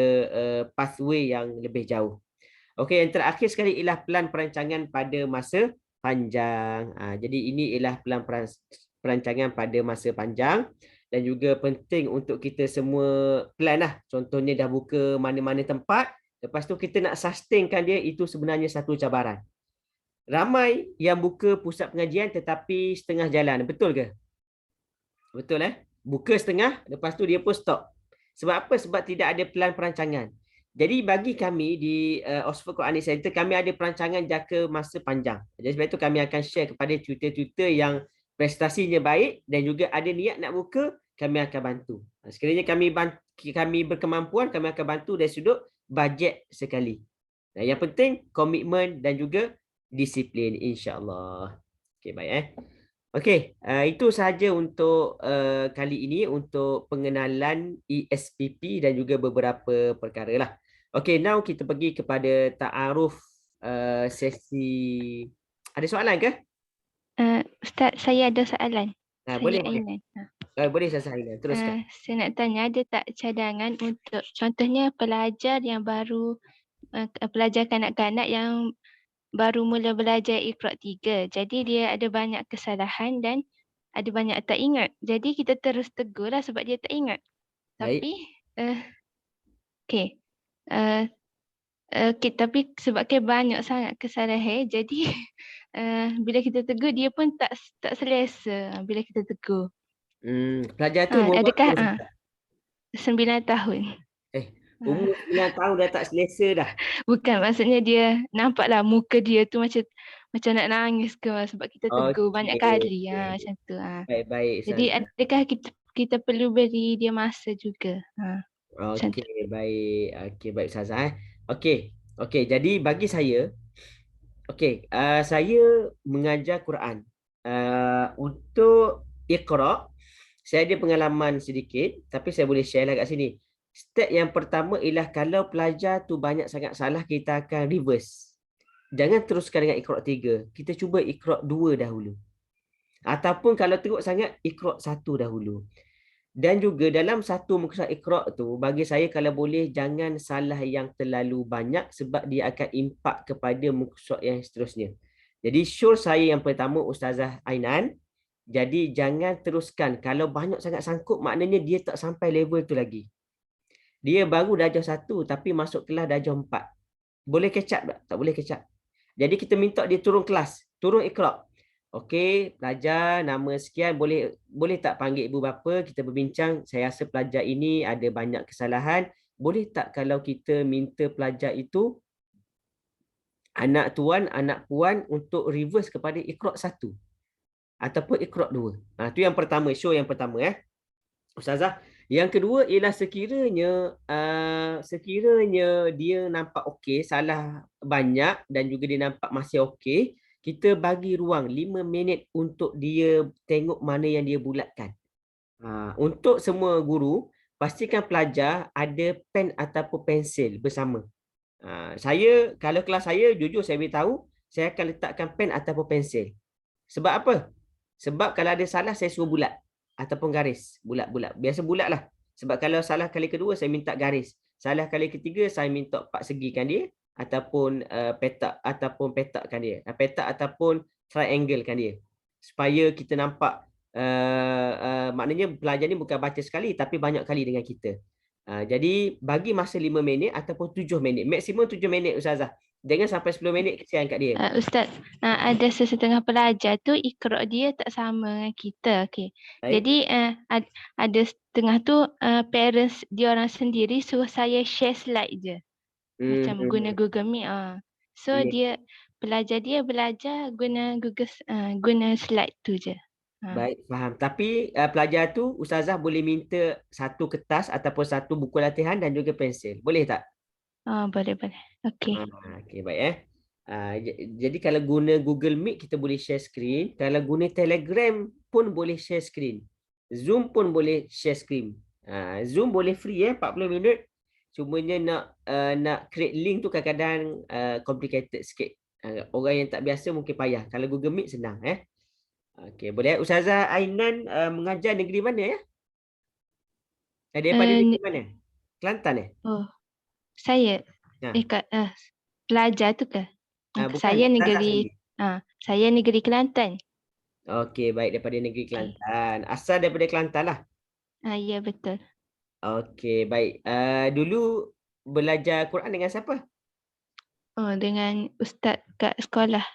pathway yang lebih jauh. Okey, yang terakhir sekali ialah plan perancangan pada masa panjang. Jadi ini ialah plan perancangan pada masa panjang dan juga penting untuk kita semua plan lah. Contohnya dah buka mana-mana tempat, lepas tu kita nak sustainkan dia, itu sebenarnya satu cabaran. Ramai yang buka pusat pengajian tetapi setengah jalan. Betul ke? Betul Buka setengah, lepas tu dia pun stop. Sebab apa? Sebab tidak ada plan perancangan. Jadi bagi kami di Oxford Quranic Center, kami ada perancangan jangka masa panjang. Jadi sebab itu kami akan share kepada tutor-tutor yang prestasinya baik dan juga ada niat nak buka, kami akan bantu. Sekiranya kami berkemampuan, kami akan bantu dari sudut bajet sekali. Yang penting komitmen dan juga disiplin, insya-Allah. Okey, baik Okey, itu sahaja untuk kali ini untuk pengenalan ESPP dan juga beberapa perkara lah. Okey, now kita pergi kepada ta'aruf sesi. Ada soalan ke? Ustaz, saya ada soalan. Boleh. Ainan. Boleh saya Ainan, teruskan. Saya nak tanya, ada tak cadangan untuk contohnya pelajar yang baru pelajar kanak-kanak yang baru mula belajar Iqra 3. Jadi dia ada banyak kesalahan dan ada banyak tak ingat. Jadi kita terus tegur lah sebab dia tak ingat. Baik. Tapi tapi sebabkan banyak sangat kesalahan, jadi bila kita tegur dia pun tak selesa bila kita tegur. Pelajar tu umur Adakah berapa? 9 tahun? Umur 9 tahun dah tak selesa dah. Bukan, maksudnya dia nampaklah muka dia tu macam nak nangis ke sebab kita tegur banyak kali macam tu. Baik-baik Jadi Ustazah. adakah kita perlu beri dia masa juga? Macam tu. Okey, baik. Okey, baik Ustazah. Okey, jadi bagi saya, saya mengajar Quran. Untuk Iqra, saya ada pengalaman sedikit, tapi saya boleh share lah kat sini. Step yang pertama ialah kalau pelajar tu banyak sangat salah, kita akan reverse. Jangan teruskan dengan Iqra 3. Kita cuba Iqra 2 dahulu. Ataupun kalau teruk sangat, Iqra 1 dahulu. Dan juga dalam satu muka surat Iqra tu, bagi saya kalau boleh jangan salah yang terlalu banyak sebab dia akan impak kepada muka surat yang seterusnya. Jadi syur saya yang pertama Ustazah Ainan, jadi jangan teruskan. Kalau banyak sangat sangkut, maknanya dia tak sampai level tu lagi. Dia baru darjah 1 tapi masuk kelas darjah 4. Boleh catch up tak? Tak boleh catch up. Jadi kita minta dia turun kelas, turun Iqra. Okey, pelajar nama sekian, boleh tak panggil ibu bapa, kita berbincang, saya rasa pelajar ini ada banyak kesalahan. Boleh tak kalau kita minta pelajar itu anak tuan, anak puan untuk reverse kepada Iqra 1 ataupun Iqra 2. Itu yang pertama, show yang pertama Ustazah. Yang kedua ialah sekiranya dia nampak okey, salah banyak dan juga dia nampak masih okey, kita bagi ruang 5 minit untuk dia tengok mana yang dia bulatkan. Untuk semua guru, pastikan pelajar ada pen ataupun pensil bersama. Kalau kelas saya, jujur saya beritahu, saya akan letakkan pen ataupun pensil. Sebab apa? Sebab kalau ada salah, saya suruh bulat ataupun garis. Bulat-bulat. Biasa bulat lah. Sebab kalau salah kali kedua, saya minta garis. Salah kali ketiga, saya minta pak segikan dia ataupun petakkan dia. Petak ataupun triangle kan dia. Supaya kita nampak, maknanya pelajar ni bukan baca sekali, tapi banyak kali dengan kita. Jadi, bagi masa 5 minit ataupun 7 minit. Maksimum 7 minit, Ustazah. Jangan sampai 10 minit, kesian kat dia. Ustaz, ada sesetengah pelajar tu Iqra dia tak sama dengan kita. Okay. Baik. Jadi ada setengah tu parents dia orang sendiri suruh saya share slide je. Macam guna Google Meet. So Ya. pelajar dia belajar guna slide tu je. Baik, faham. Tapi pelajar tu, Ustazah boleh minta satu kertas ataupun satu buku latihan dan juga pensil. Boleh tak? Boleh. Okay. Okey, baik jadi kalau guna Google Meet, kita boleh share screen. Kalau guna Telegram pun boleh share screen. Zoom pun boleh share screen. Zoom boleh free 40 minit. Cumanya nak create link tu kadang-kadang complicated sikit. Orang yang tak biasa mungkin payah. Kalau Google Meet senang Okey, boleh. Ustazah Ainan mengajar negeri mana daripada negeri mana? Kelantan Oh, saya pelajar tu ke? Bukan, Saya Ustazah negeri sendiri. saya negeri Kelantan. Okey, baik, daripada negeri Kelantan. Asal daripada Kelantan lah. Ya, betul. Okey, baik. Dulu belajar Quran dengan siapa? Dengan ustaz kat sekolah.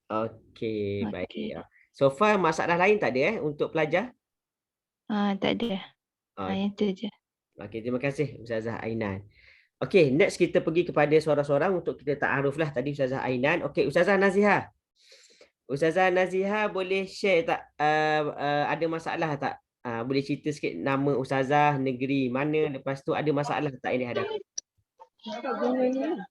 Okey, baik. So far masalah lain tak ada untuk pelajar? Tak ada. Yang tu je. Okey, terima kasih Ustazah Ainan. Okey, next kita pergi kepada seorang-seorang untuk kita ta'aruf lah. Tadi Ustazah Ainan. Okey, Ustazah Naziha. Ustazah Naziha boleh share tak, ada masalah tak? Boleh cerita sikit nama Ustazah, negeri mana, lepas tu ada masalah tak yang dihadapi? Assalamualaikum.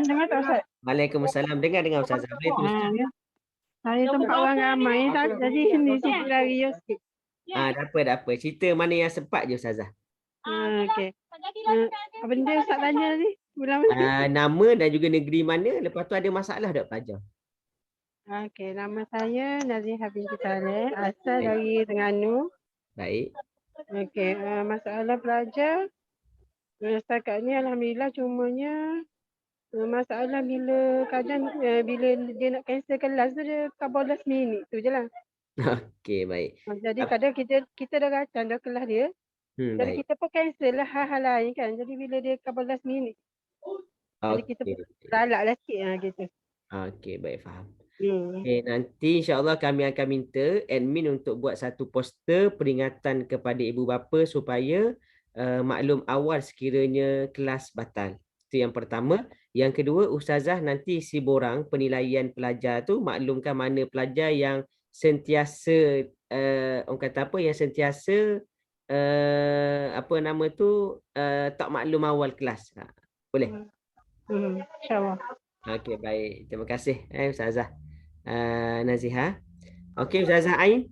Dengar tak Ustaz? Waalaikumsalam. Dengar Ustazah. Boleh teruskan. Saya tempat orang ramai jadi ini sikit lagi sikit. Tak apa. Cerita mana yang sempat je Ustazah. Okey. Apa benda Ustaz tanya tadi? Nama dan juga negeri mana, lepas tu ada masalah tak pelajar? Okey, nama saya Naziha binti Saleh, asal dari Terengganu. Baik. Okey, masalah pelajar setakat ni alhamdulillah, cumanya masalah bila bila dia nak cancel kelas tu, dia cover last minute tu je lah. Okey, baik. Jadi kadang kita dah rancang dah kelas dia. Jadi kita pun cancel lah hal-hal lain kan. Jadi bila dia cover last minute, jadi kita pun galak lah sikit gitu. Okey, baik, faham. Hmm. Okay, nanti insyaAllah kami akan minta admin untuk buat satu poster peringatan kepada ibu bapa supaya maklum awal sekiranya kelas batal. Itu yang pertama. Yang kedua, Ustazah nanti isi borang penilaian pelajar tu maklumkan mana pelajar yang sentiasa orang kata apa, yang sentiasa apa nama tu tak maklum awal kelas. Boleh? InsyaAllah. Okey, baik. Terima kasih Ustazah Nazihah. Okey, Ustazah Ain.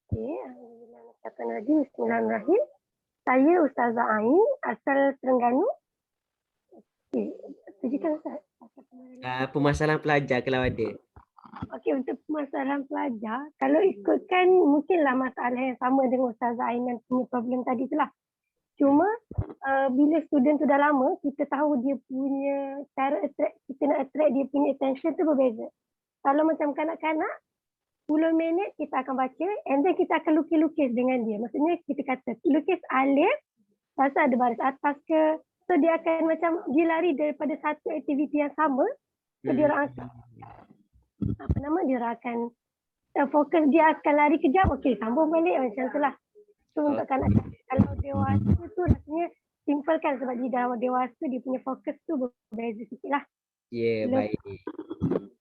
Okey, Alhamdulillah. Bismillahirrahmanirrahim. Saya Ustazah Ain, asal Terengganu. Okey, tujukan Ustaz. Permasalahan pelajar kalau ada. Okey, untuk permasalahan pelajar, kalau ikutkan mungkinlah masalah yang sama dengan Ustazah Ain yang punya problem tadi tu lah. Cuma bila student tu dah lama, kita tahu dia punya cara attract, kita nak attract dia punya attention tu berbeza. Kalau macam kanak-kanak, 10 minit kita akan baca and then kita akan lukis-lukis dengan dia. Maksudnya kita kata lukis alif, pasal ada baris atas ke. So dia akan macam dia lari daripada satu aktiviti yang sama. So dia orang akan, dia orang akan fokus, dia akan lari kejap, okey sambung balik macam tu lah. So untuk kanak-kanak, kalau dewasa tu rasanya simple kan sebab dia dah dewasa, dia punya fokus tu berbeza sikit lah. Ya, baik.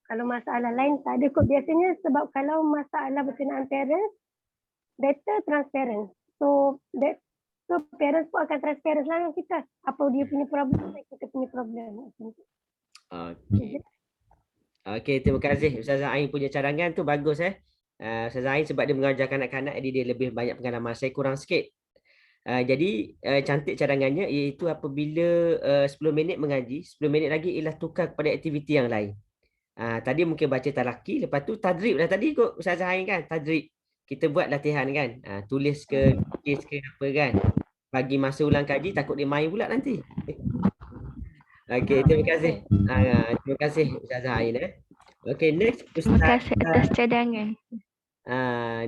Kalau masalah lain tak ada kot. Biasanya sebab kalau masalah berkenaan parents, better transparent. So parents pun akan transparent lah dengan kita. Apa dia punya problem, kita punya problem. Okey. Okey, terima kasih Ustazah Ain punya cadangan tu bagus Ustazah Ain sebab dia mengajar kanak-kanak jadi dia lebih banyak pengalaman. Saya kurang sikit. Jadi cantik cadangannya iaitu apabila 10 minit mengaji, 10 minit lagi ialah tukar kepada aktiviti yang lain. Tadi mungkin baca talaki, lepas tu tadrib dah tadi kot Ustazah Ain kan, tadrib. Kita buat latihan kan, tulis ke, tulis ke apa kan. Bagi masa ulang kaji, takut dia main pula nanti. Okey, terima kasih. Terima kasih Ustazah Ain. Okey, next Terima kasih atas cadangan.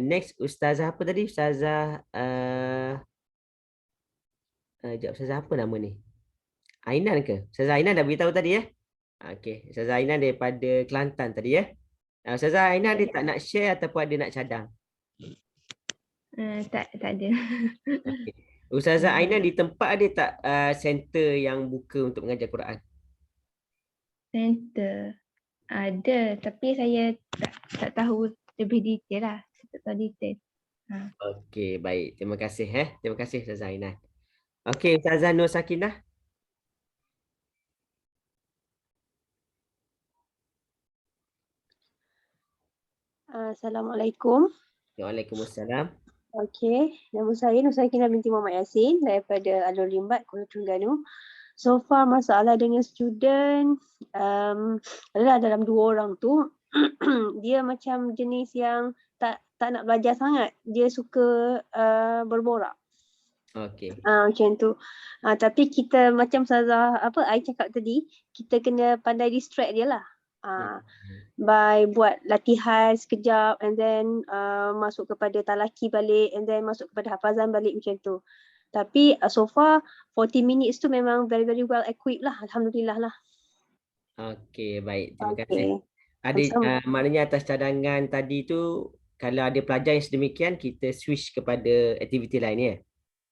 Next Ustazah apa tadi? Ustazah Ustazah apa nama ni? Ainan ke? Ustazah Ainan dah beritahu tadi Okey, Ustazah Ainan daripada Kelantan tadi Ustazah Ainan dia tak nak share ataupun ada nak cadang? Tak ada. Okay. Ustazah Ainan di tempat ada tak center yang buka untuk mengajar Quran? Center ada, tapi saya tak tahu lebih detail lah. Saya tak tahu detail. Okey, baik. Terima kasih Terima kasih Ustazah Ainan. Okey, Ustazah Nur Sakinah. Assalamualaikum. Waalaikumsalam. Okey, nama saya Nur Sakinah binti Muhammad Yassin daripada Alor Limbat, Kuala Terengganu. So far masalah dengan student adalah dalam 2 orang tu dia macam jenis yang tak nak belajar sangat. Dia suka berborak. Okey. Macam tu. Tapi kita macam Ustazah I cakap tadi, kita kena pandai distract dia lah. By buat latihan sekejap and then masuk kepada talaki balik and then masuk kepada hafazan balik macam tu. Tapi so far 40 minutes tu memang very very well equipped lah. Alhamdulillah lah. Okey, baik. Terima kasih. Ada maknanya atas cadangan tadi tu kalau ada pelajar yang sedemikian kita switch kepada aktiviti lain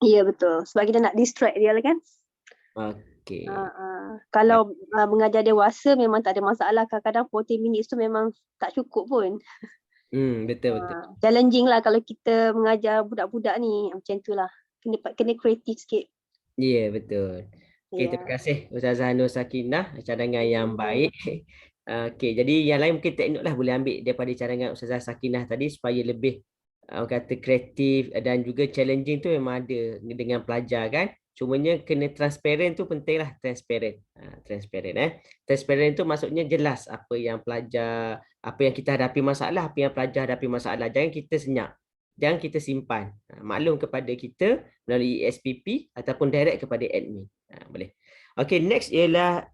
Ya betul. Sebab kita nak distract dia lah kan. Okey. Kalau mengajar dewasa memang tak ada masalah. Kadang-kadang 40 minutes tu memang tak cukup pun. Betul. Challenging lah kalau kita mengajar budak-budak ni. Macam tu lah. Kena kreatif sikit. Ya, betul. Okey, terima kasih Ustazah Nur Sakinah, cadangan yang baik. Okey, jadi yang lain mungkin take note lah, boleh ambil daripada cadangan Ustazah Sakinah tadi supaya lebih orang kata kreatif dan juga challenging tu memang ada dengan pelajar kan. Cumanya kena transparent tu penting lah, transparent. Transparent tu maksudnya jelas apa yang pelajar, apa yang kita hadapi masalah, apa yang pelajar hadapi masalah. Jangan kita senyap. Jangan kita simpan. Maklum kepada kita melalui SPP ataupun direct kepada admin. Boleh. Okey, next ialah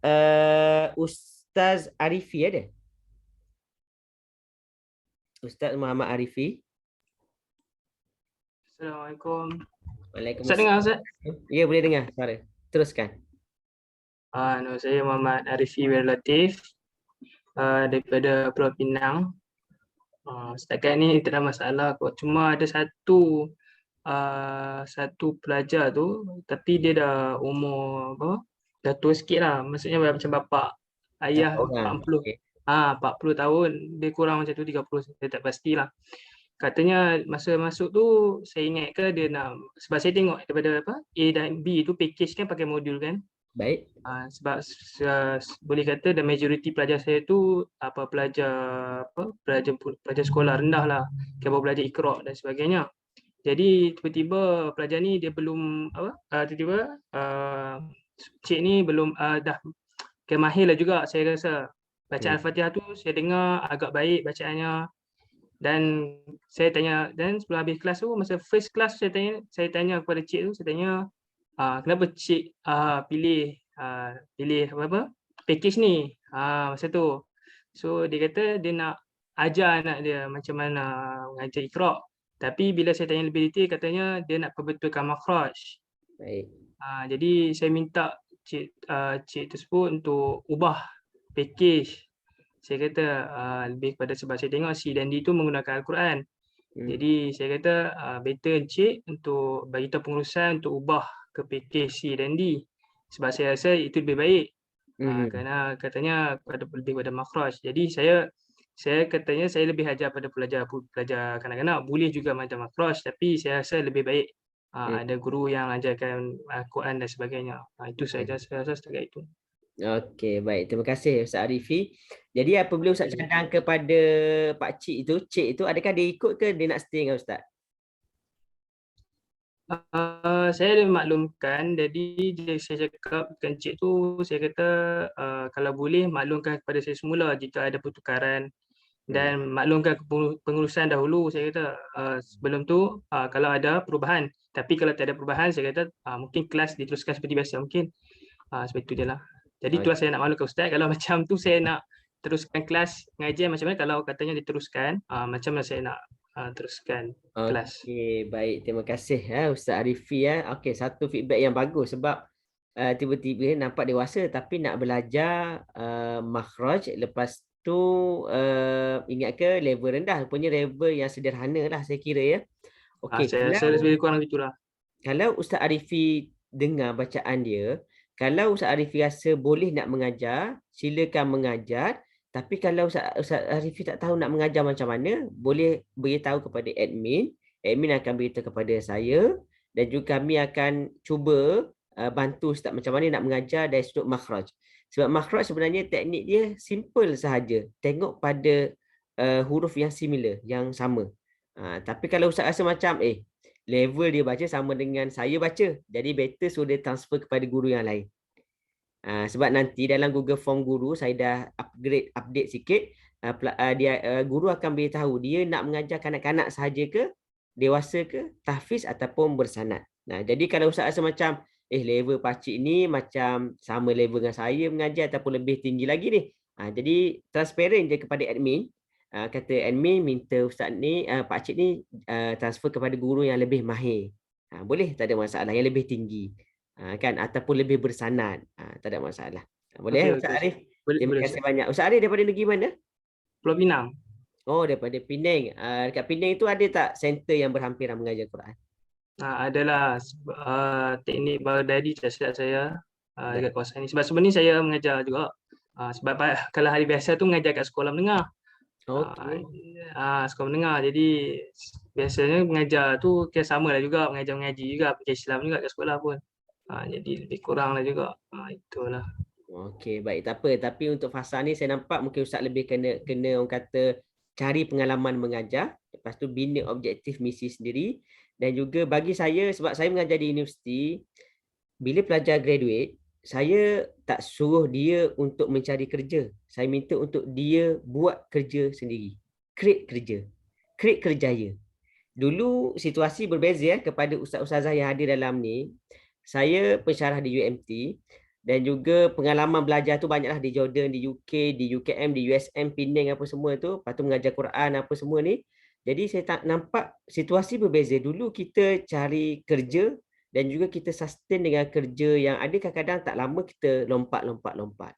Ustaz Arifi ada? Ustaz Muhammad Arifi. Assalamualaikum. Waalaikumsalam. Ustaz dengar Ustaz? Ya, boleh dengar suara. Teruskan. Nama saya Muhammad Arifi Latif daripada Pulau Pinang. Setakat ni tak ada masalah kot. Cuma ada satu pelajar tu, tapi dia dah umur apa? Dah tua sikit lah. Maksudnya macam bapak ayah Orang. 40. Okey. 40 tahun. Dia kurang macam tu 30. Saya tak pastilah. Katanya masa masuk tu saya ingat ke dia nak, sebab saya tengok daripada A dan B tu package kan pakai modul kan. Baik. Sebab boleh kata the majority pelajar saya tu pelajar sekolah rendah lah, kira belajar Iqra dan sebagainya. Jadi tiba-tiba pelajar ni dia belum tiba-tiba cik ni belum dah kira mahir lah juga saya rasa. Bacaan Al-Fatihah tu saya dengar agak baik bacaannya. Dan saya tanya, dan sebelum habis kelas tu, masa first class saya tanya kepada cik tu, saya tanya kenapa cik pilih package ni masa tu. So dia kata dia nak ajar anak dia macam mana mengajar Iqra. Tapi bila saya tanya lebih detail, katanya dia nak perbetulkan makhraj. Baik. Jadi saya minta cik tersebut untuk ubah package. Saya kata lebih kepada sebab saya tengok C dan D tu menggunakan Al-Quran. Jadi saya kata better cik untuk bagi tahu pengurusan untuk ubah ke package C dan D. Sebab saya rasa itu lebih baik. Kerana katanya lebih pada makhraj. Jadi saya katanya saya lebih ajar pada pelajar kanak-kanak, boleh juga macam makhraj, tapi saya rasa lebih baik ada guru yang ajarkan Al-Quran dan sebagainya. Itu saja saya rasa setakat itu. Okey, baik. Terima kasih Ustaz Arifi. Jadi apabila Ustaz cadang kepada Pak Cik itu adakah dia ikut ke dia nak stay dengan Ustaz? Saya ada maklumkan, jadi saya cakap dengan cik tu, saya kata kalau boleh maklumkan kepada saya semula jika ada pertukaran dan maklumkan pengurusan dahulu. Saya kata sebelum tu kalau ada perubahan, tapi kalau tak ada perubahan saya kata mungkin kelas diteruskan seperti biasa mungkin. Seperti itu je lah. Jadi itulah saya nak maklumkan Ustaz, kalau macam tu saya nak teruskan kelas pengajian macam mana, kalau katanya diteruskan macam mana saya nak teruskan kelas. Okey, baik. Terima kasih Ustaz Arifi. Okey, satu feedback yang bagus sebab tiba-tiba nampak dewasa tapi nak belajar makhraj, lepas tu ingat ke level rendah, punya level yang sederhana lah saya kira ya. Okey, Saya lebih kurang gitulah. Kalau Ustaz Arifi dengar bacaan dia, kalau Ustaz Arifi rasa boleh nak mengajar, silakan mengajar. Tapi kalau Ustaz Arifi tak tahu nak mengajar macam mana, boleh beritahu kepada admin. Admin akan beritahu kepada saya dan juga kami akan cuba bantu Ustaz macam mana nak mengajar dari sudut makhraj. Sebab makhraj sebenarnya teknik dia simple sahaja. Tengok pada huruf yang similar, yang sama. Tapi kalau Ustaz rasa macam level dia baca sama dengan saya baca, jadi better suruh dia transfer kepada guru yang lain. Sebab nanti dalam Google Form guru saya dah update sikit, guru akan beritahu dia nak mengajar kanak-kanak sahaja ke, dewasa ke, tahfiz ataupun bersanad. Jadi kalau Ustaz rasa macam level pakcik ni macam sama level dengan saya mengajar ataupun lebih tinggi lagi ni, jadi transparent je kepada admin. Kata admin minta Ustaz ni, pakcik ni transfer kepada guru yang lebih mahir. Boleh, tak ada masalah, yang lebih tinggi. Kan, ataupun lebih bersanad, tak ada masalah. Boleh Ustaz Arif? Terima kasih banyak. Ustaz Arif daripada negeri mana? Pulau Pinang. Oh, daripada Penang. Dekat Penang itu ada tak center yang berhampiran mengajar Quran? Adalah teknik Baghdadi silap saya dekat kawasan ni. Sebab sebenarnya saya mengajar juga. Sebab kalau hari biasa tu mengajar kat sekolah menengah. Sekolah menengah. Jadi biasanya mengajar tu kira sama lah juga, mengajar mengaji juga, mengajar Islam juga kat sekolah pun. Jadi lebih kurang lah juga. Itulah. Okey, baik, tak apa. Tapi untuk fasa ni saya nampak mungkin Ustaz lebih kena orang kata cari pengalaman mengajar, lepas tu bina objektif misi sendiri. Dan juga bagi saya, sebab saya mengajar di universiti, bila pelajar graduate, saya tak suruh dia untuk mencari kerja. Saya minta untuk dia buat kerja sendiri. Create kerja. Create kerjaya. Dulu situasi berbeza kepada ustaz-ustazah yang hadir dalam ni. Saya pensyarah di UMT dan juga pengalaman belajar tu banyaklah di Jordan, di UK, di UKM, di USM, Penang apa semua tu. Lepas tu mengajar Quran apa semua ni. Jadi saya tak nampak situasi berbeza. Dulu kita cari kerja dan juga kita sustain dengan kerja yang ada kadang-kadang tak lama kita lompat.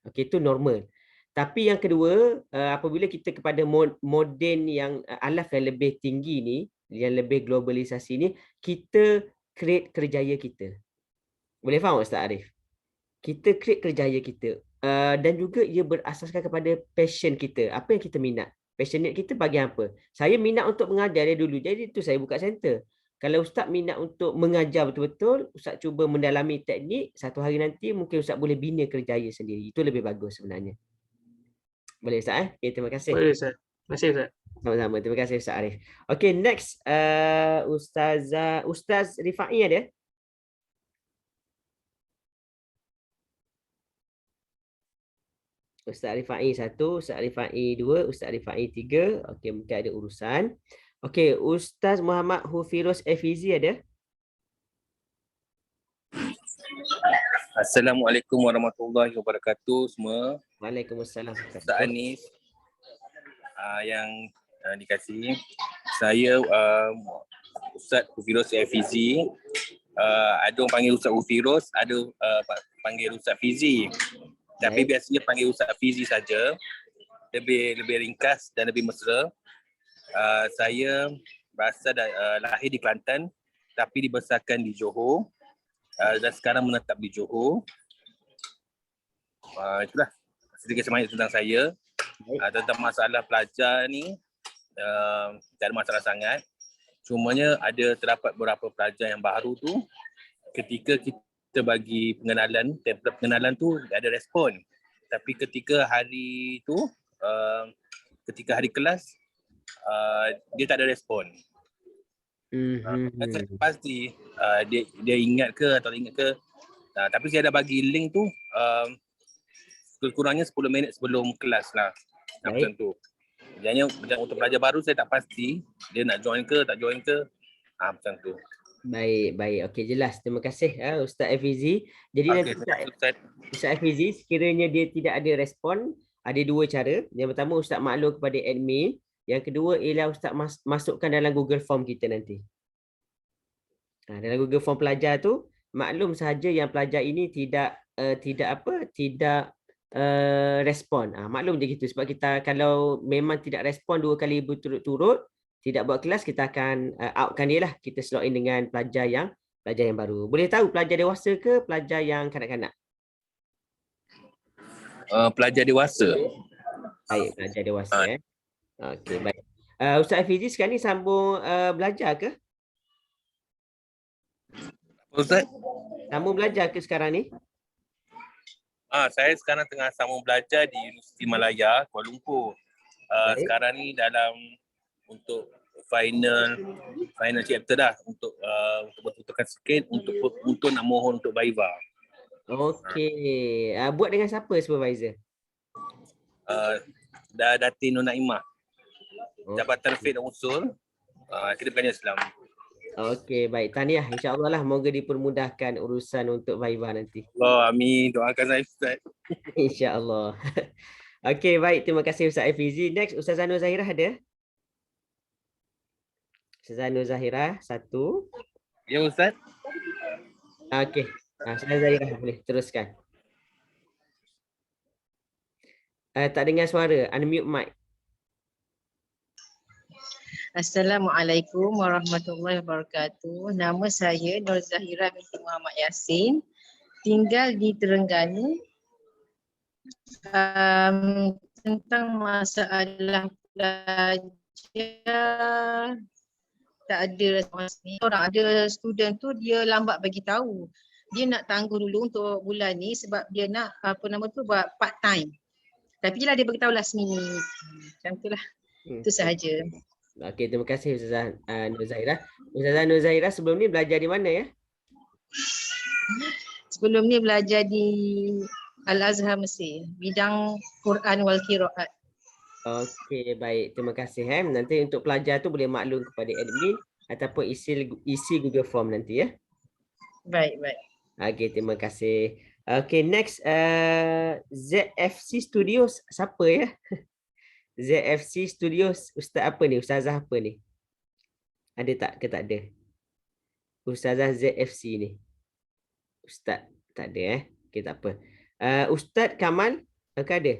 Okey, itu normal. Tapi yang kedua, apabila kita kepada moden yang alaf yang lebih tinggi ni, yang lebih globalisasi ni, kita create kerjaya kita. Boleh faham Ustaz Arif? Kita create kerjaya kita. Dan juga ia berasaskan kepada passion kita. Apa yang kita minat? Passionate kita bahagian apa? Saya minat untuk mengajar dari dulu. Jadi itu saya buka center. Kalau Ustaz minat untuk mengajar betul-betul, Ustaz cuba mendalami teknik, satu hari nanti mungkin Ustaz boleh bina kerjaya sendiri. Itu lebih bagus sebenarnya. Boleh Ustaz? Okay, terima kasih. Boleh Ustaz. Terima kasih Ustaz. Sama-sama. Terima kasih Ustaz Arif. Okay, next. Ustaz Rifai ada? Ustaz Rifai 1, Ustaz Rifai 2, Ustaz Rifai 3. Okey, mungkin ada urusan. Okey, Ustaz Muhammad Hufiros Efizi ada? Assalamualaikum warahmatullahi wabarakatuh semua. Waalaikumsalam. Ustaz Anis yang dikasihi. Saya Ustaz Hufiros Fizi. Ada orang panggil Ustaz Hufiros, ada panggil Ustaz Fizi. Tapi biasanya panggil Ustaz Fizi saja. Lebih ringkas dan lebih mesra. Saya berasal lahir di Kelantan tapi dibesarkan di Johor. Dan sekarang menetap di Johor. Itulah sedikit sebanyak tentang saya. Tentang masalah pelajar ni, tak ada masalah sangat. Cumanya terdapat beberapa pelajar yang baru tu, ketika kita bagi pengenalan, template pengenalan tu tak ada respon. Tapi ketika hari tu, ketika hari kelas, dia tak ada respon. Pasti dia ingat ke atau ingat ke, tapi saya dah bagi link tu kurangnya 10 minit sebelum kelas lah. Macam tu. Jadinya untuk pelajar baru saya tak pasti dia nak join ke tak join ke. Macam tu. Baik. Okey, jelas. Terima kasih Ustaz Efizi. Jadi nanti Ustaz Efizi, sekiranya dia tidak ada respon, ada dua cara. Yang pertama, Ustaz maklum kepada admin. Yang kedua ialah Ustaz masukkan dalam Google Form kita nanti. Dalam Google Form pelajar tu, maklum sahaja yang pelajar ini tidak respon. Maklum je gitu. Sebab kita kalau memang tidak respon 2 kali berturut-turut, tidak buat kelas, kita akan outkan dia lah. Kita slot in dengan pelajar yang baru. Boleh tahu pelajar dewasa ke pelajar yang kanak-kanak? Pelajar dewasa. Baik, pelajar dewasa. Okey, baik. Ustaz Fizi sekarang ni sambung belajar ke? Ustaz? Sambung belajar ke sekarang ni? Saya sekarang tengah sambung belajar di Universiti Malaya, Kuala Lumpur. Sekarang ni untuk final chapter dah, untuk bertuturkan sikit untuk nak mohon untuk Viva. Okey. Buat dengan siapa supervisor? Datin Nur Naimah. Jabatan Fiqh dan Usul. Kita berkanya Islam. Okey, baik. Tahniah. InsyaAllah lah. Moga dipermudahkan urusan untuk Viva nanti. Amin. Doakan saya Ustaz. InsyaAllah. Okey, baik. Terima kasih Ustaz Fizi. Next, Ustazah Nur Zahirah ada? Ustazah Nur Zahirah, 1. Ya Ustaz. Okey. Ustazah Zahirah boleh teruskan. Tak dengar suara. Unmute mic. Assalamualaikum warahmatullahi wabarakatuh. Nama saya Nur Zahirah binti Muhammad Yassin. Tinggal di Terengganu. Tentang masalah pelajar, tak ada respons ni. Orang ada student tu dia lambat bagi tahu. Dia nak tangguh dulu untuk bulan ni sebab dia nak buat part time. Tapi je lah dia beritahu last minute. Macam tu lah. Itu sahaja. Okey, terima kasih Ustazah Nur Zahirah. Ustazah Nur Zahirah sebelum ni belajar di mana ya? Sebelum ni belajar di Al-Azhar Mesir. Bidang Quran wal Qiraat. Okey, baik. Terima kasih. Nanti untuk pelajar tu boleh maklum kepada admin ataupun isi Google Form nanti ya. Baik. Okey, terima kasih. Okey, next ZFC Studios siapa ya? ZFC Studios Ustaz apa ni? Ustazah apa ni? Ada tak ke tak ada? Ustazah ZFC ni. Ustaz tak ada Okey, tak apa. Ustaz Kamal ke ada?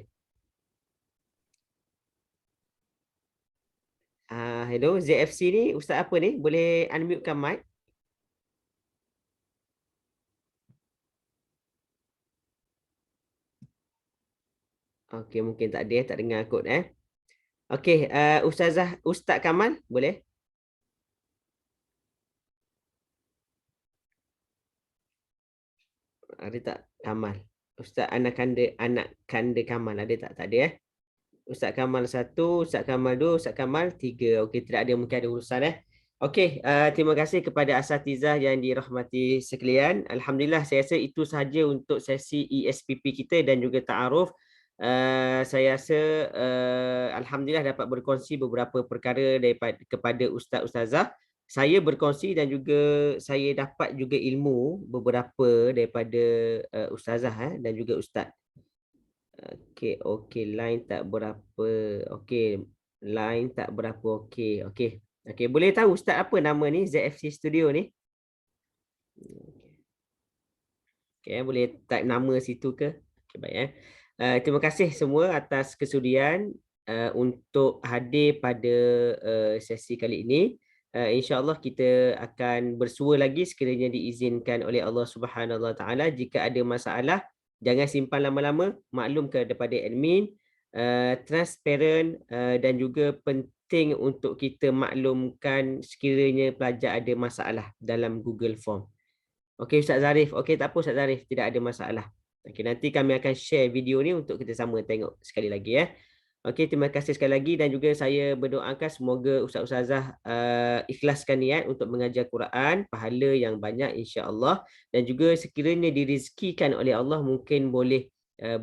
Hello, ZFC ni Ustaz apa ni? Boleh unmute-kan mic? Okey, mungkin tak ada, tak dengar kot Okey, Ustaz Kamal boleh? Ada tak Kamal? Ustaz anak kanda Kamal ada tak? Tak ada Ustaz Kamal 1, Ustaz Kamal 2, Ustaz Kamal 3. Okey, tidak ada, mungkin ada urusan Okey, terima kasih kepada asatizah yang dirahmati sekalian. Alhamdulillah, saya rasa itu sahaja untuk sesi ESPP kita dan juga ta'aruf. Saya rasa alhamdulillah dapat berkongsi beberapa perkara kepada ustaz-ustazah. Saya berkongsi dan juga saya dapat juga ilmu beberapa daripada ustazah dan juga ustaz. Okey, line tak berapa. Okey, line tak berapa okey. Okey, boleh tahu ustaz apa nama ni ZFC Studio ni? Okey, boleh type nama situ ke? Okey, baik terima kasih semua atas kesudian untuk hadir pada sesi kali ini. InsyaAllah kita akan bersua lagi sekiranya diizinkan oleh Allah Subhanahu Wa Taala. Jika ada masalah, jangan simpan lama-lama, maklum kepada admin. Transparent dan juga penting untuk kita maklumkan sekiranya pelajar ada masalah dalam Google Form. Okey Ustaz Zarif, okey tak apa Ustaz Zarif, tidak ada masalah. Okey, nanti kami akan share video ni untuk kita sama tengok sekali lagi Okey, terima kasih sekali lagi dan juga saya berdoakan semoga ustaz-ustazah ikhlaskan niat untuk mengajar Quran, pahala yang banyak insya-Allah, dan juga sekiranya dirizkikan oleh Allah mungkin boleh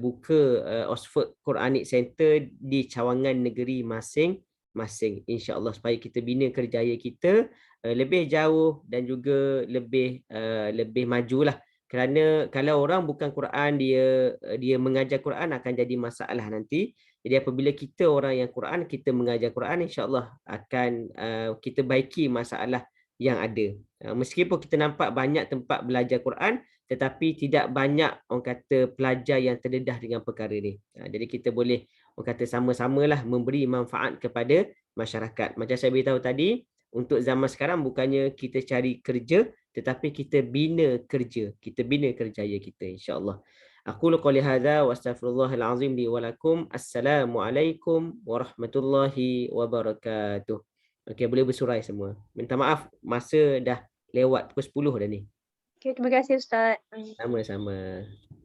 buka Oxford Quranic Center di cawangan negeri masing-masing insya-Allah, supaya kita bina kerjaya kita lebih jauh dan juga lebih majulah. Kerana kalau orang bukan Quran, dia mengajar Quran akan jadi masalah nanti. Jadi apabila kita orang yang Quran, kita mengajar Quran, insya-Allah akan kita baiki masalah yang ada. Meskipun kita nampak banyak tempat belajar Quran, tetapi tidak banyak orang kata pelajar yang terdedah dengan perkara ni. Jadi kita boleh orang kata sama-samalah memberi manfaat kepada masyarakat. Macam saya beritahu tadi, untuk zaman sekarang bukannya kita cari kerja, tetapi kita bina kerja. Kita bina kerjaya kita, insya-Allah. Aqulu qouli hadza wa astaghfirullahal azim li wa lakum. Assalamualaikum warahmatullahi wabarakatuh. Okey, boleh bersurai semua. Minta maaf masa dah lewat pukul 10 dah ni. Okey, terima kasih Ustaz. Sama-sama.